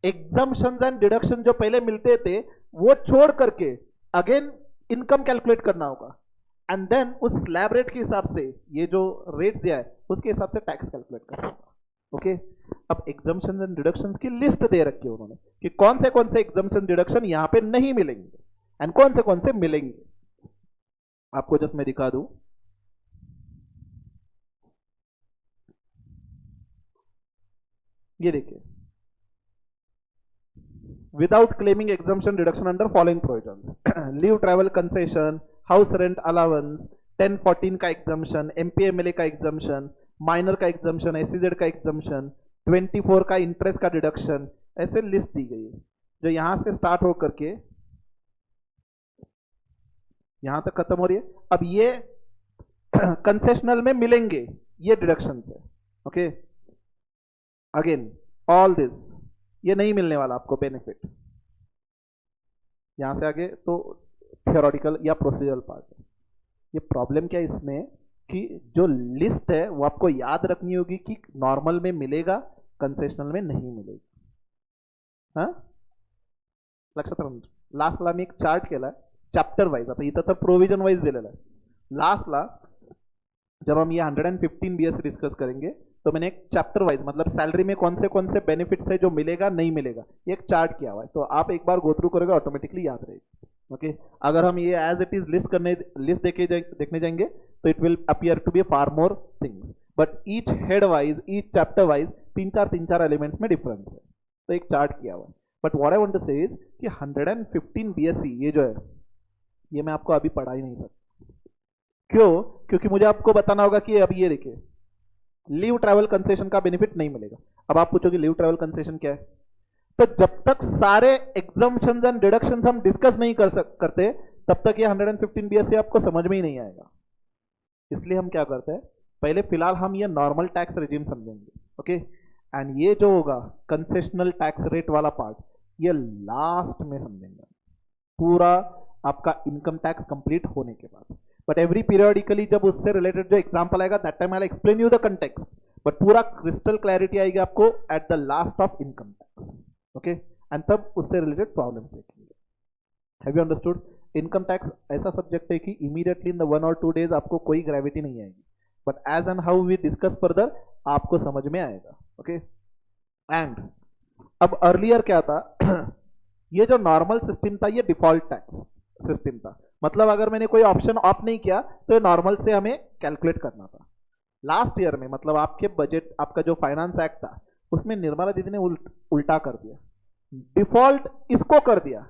एग्जम्पशंस एंड डिडक्शन जो पहले मिलते थे वो छोड़ करके अगेन इनकम कैलकुलेट करना होगा, एंड देन उस स्लैब रेट के हिसाब से ये जो रेट्स दिया है उसके हिसाब से टैक्स कैलकुलेट करना होगा। ओके, अब एग्जम्पशंस एंड डिडक्शंस की लिस्ट दे रखी है उन्होंने कि कौन से एग्जम्पशन डिडक्शन यहां पे नहीं मिलेंगे एंड कौन से मिलेंगे। आपको जस्ट मैं दिखा दूं, ये देखिए, without claiming exemption deduction under following provisions, leave travel concession, house rent allowance, 1014 का एग्जम्पशन, एमपीएमएलए का एग्जम्पशन, माइनर का एग्जम्पशन, एसईजेड का एग्जम्पशन, 24 का इंटरेस्ट का डिडक्शन, ऐसे लिस्ट दी गई है जो यहां से स्टार्ट होकर के यहां तक खत्म हो रही है। अब ये कंसेशनल में मिलेंगे ये डिडक्शन है। ओके, अगेन ऑल दिस ये नहीं मिलने वाला आपको बेनिफिट। यहां से आगे तो थियोरेटिकल या प्रोसीजरल पार्ट है। ये प्रॉब्लम क्या है इसमें कि जो लिस्ट है वो आपको याद रखनी होगी कि नॉर्मल में मिलेगा, कंसेशनल में नहीं मिलेगा। हाँ, लक्षात लास्टला मी एक चार्ट केला चॅप्टर वाइज, आता इथं तर प्रोविजन वाइज दिलेला है। लास्टला जब हम ये 115 बीएस डिस्कस करेंगे तो मैंने एक चैप्टर वाइज मतलब सैलरी में कौन से बेनिफिट्स है जो मिलेगा नहीं मिलेगा ये एक चार्ट किया हुआ है, तो आप एक बार गो थ्रू करोगे ऑटोमेटिकली याद रहेगा। ओके, अगर हम ये एज इट इज लिस्ट देखने जाएंगे तो it will appear to be far more things, but each head wise each chapter wise तीन चार एलिमेंट्स में डिफरेंस है, तो एक चार्ट किया हुआ है। But what I want to say is कि 115 बीएससी ये जो है ये मैं आपको अभी पढ़ा ही नहीं सकता। क्यों? क्योंकि मुझे आपको बताना होगा कि अभी ये देखिए लीव ट्रैवल कंसेशन का बेनिफिट नहीं मिलेगा। अब आप पूछोगे लीव ट्रैवल कंसेशन क्या है, तो जब तक सारे एग्जम्पशंस एंड डिडक्शंस हम डिस्कस नहीं करते तब तक ये 115 बीएससी आपको समझ में ही नहीं आएगा। इसलिए हम क्या करते हैं, पहले फिलहाल हम ये नॉर्मल टैक्स रेजिम समझेंगे। ओके, एंड ये जो होगा कंसेशनल टैक्स रेट वाला पार्ट ये लास्ट में समझेंगे, पूरा आपका इनकम टैक्स कंप्लीट होने के बाद। बट एवरी पीरियडिकली जब उससे रिलेटेड जो एग्जांपल आएगा that time I will explain you the context, but पूरा क्रिस्टल क्लैरिटी आएगी आपको at the last of income tax. Okay, and तब उससे रिलेटेड प्रॉब्लम देखेंगे। Have you understood? Income tax ऐसा सब्जेक्ट है कि इमीडिएटली इन द 1 और 2 डेज आपको कोई ग्रेविटी नहीं आएगी, but as and how we discuss further आपको समझ में आएगा। ओके, एंड अब अर्लियर क्या था ये जो नॉर्मल सिस्टम था ये डिफॉल्ट टैक्स सिस्टम था, मतलब अगर मैंने कोई ऑप्शन ऑफ नहीं किया तो नॉर्मल से हमें कैलकुलेट करना था। लास्ट ईयर में मतलब आपके बजट आपका जो फाइनेंस एक्ट था उसमें निर्मला दीदी ने उल्टा कर दिया, डिफॉल्ट इसको कर दिया।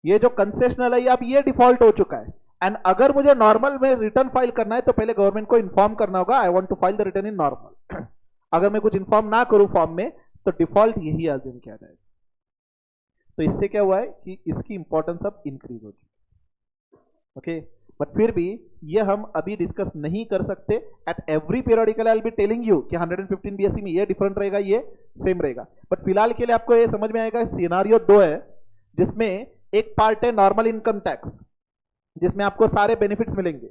ये जो कंसेशनल है अब ये डिफॉल्ट हो चुका है, एंड अगर मुझे नॉर्मल में रिटर्न फाइल करना है तो पहले गवर्नमेंट को इन्फॉर्म करना होगा I want to file the return in normal. अगर मैं कुछ इन्फॉर्म ना करूं फॉर्म में तो डिफॉल्ट यही अज्यूम किया जाएगा। तो इससे क्या हुआ है कि इसकी इंपॉर्टेंस अब इंक्रीज हो चुकी है। ओके, बट फिर भी ये हम अभी डिस्कस नहीं कर सकते। At every periodical I will be telling you कि 115 बीएससी में ये डिफरेंट रहेगा ये सेम रहेगा, बट फिलहाल के लिए आपको ये समझ में आएगा सिनेरियो 2 है जिसमें एक पार्ट है नॉर्मल इनकम टैक्स जिसमें आपको सारे बेनिफिट्स मिलेंगे,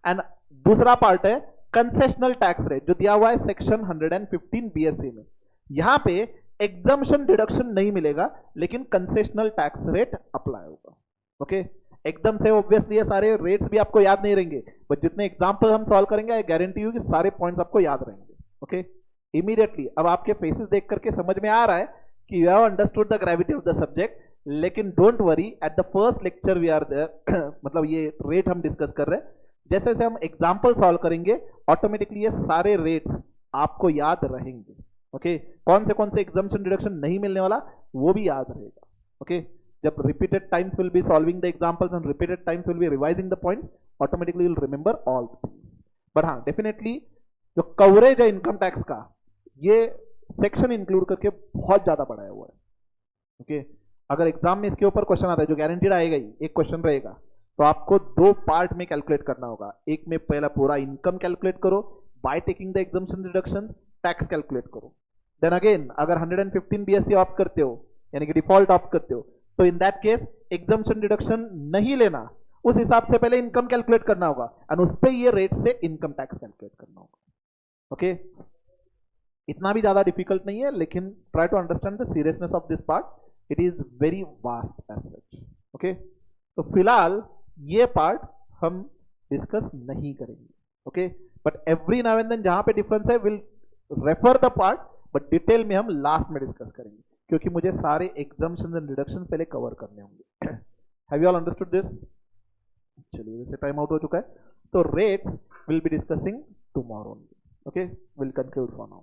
एंड दूसरा पार्ट है कंसेशनल टैक्स रेट जो दिया हुआ है सेक्शन 115 बीएससी में। यहां पे एग्जम्पशन डिडक्शन नहीं मिलेगा लेकिन कंसेशनल टैक्स रेट अप्लाई होगा। ओके, एकदम से ऑब्वियसली ये सारे रेट्स भी आपको याद नहीं रहेंगे, बट जितने एग्जांपल हम सॉल्व करेंगे आई गारंटी यू कि सारे पॉइंट्स आपको याद रहेंगे। ओके, इमीडिएटली अब आपके फेसेस देख करके समझ में आ रहा है कि you have understood the gravity of the subject, लेकिन don't worry at the first lecture we are there मतलब ये रेट हम डिस्कस कर रहे हैं, जैसे जैसे हम एग्जाम्पल सॉल्व करेंगे ऑटोमेटिकली ये सारे रेट्स आपको याद रहेंगे। ओके कौन से एग्जाम्पशन डिडक्शन नहीं मिलने वाला वो भी याद रहेगा. ओके जब repeated times will be solving the examples and repeated times will be revising the points, automatically you'll remember all the things. But हाँ definitely जो कवरेज है इनकम टैक्स का ये सेक्शन इंक्लूड करके बहुत ज्यादा बढ़ाया हुआ है. ओके अगर एग्जाम में इसके ऊपर क्वेश्चन आता है जो गारंटीड आएगा ही, एक क्वेश्चन रहेगा तो आपको दो पार्ट में कैलकुलेट करना होगा. एक में पहला पूरा इनकम कैलकुलेट करो bye taking the exemption deduction, tax calculate करो. देन अगेन अगर 115 बीएससी ऑप्ट करते हो यानी कि डिफॉल्ट ऑप्ट करते हो तो in that case exemption deduction नहीं लेना, उस हिसाब से पहले इनकम कैलकुलेट करना होगा और उस पे ये रेट से इनकम टैक्स कैलकुलेट करना होगा. ओके इतना भी ज्यादा डिफिकल्ट नहीं है लेकिन try to understand the seriousness of this part, it is very vast as such. Okay तो फिलहाल ये पार्ट हम डिस्कस नहीं करेंगे. Okay but every now and then जहां पे डिफरेंस है will refer the part, but detail में हम लास्ट में डिस्कस करेंगे क्योंकि मुझे सारे एग्जाम्पशंस एंड डिडक्शंस पहले कवर करने होंगे. Have you all understood this? चलिए वैसे टाइम आउट हो चुका है तो rates will be discussing tomorrow. Okay will conclude for now.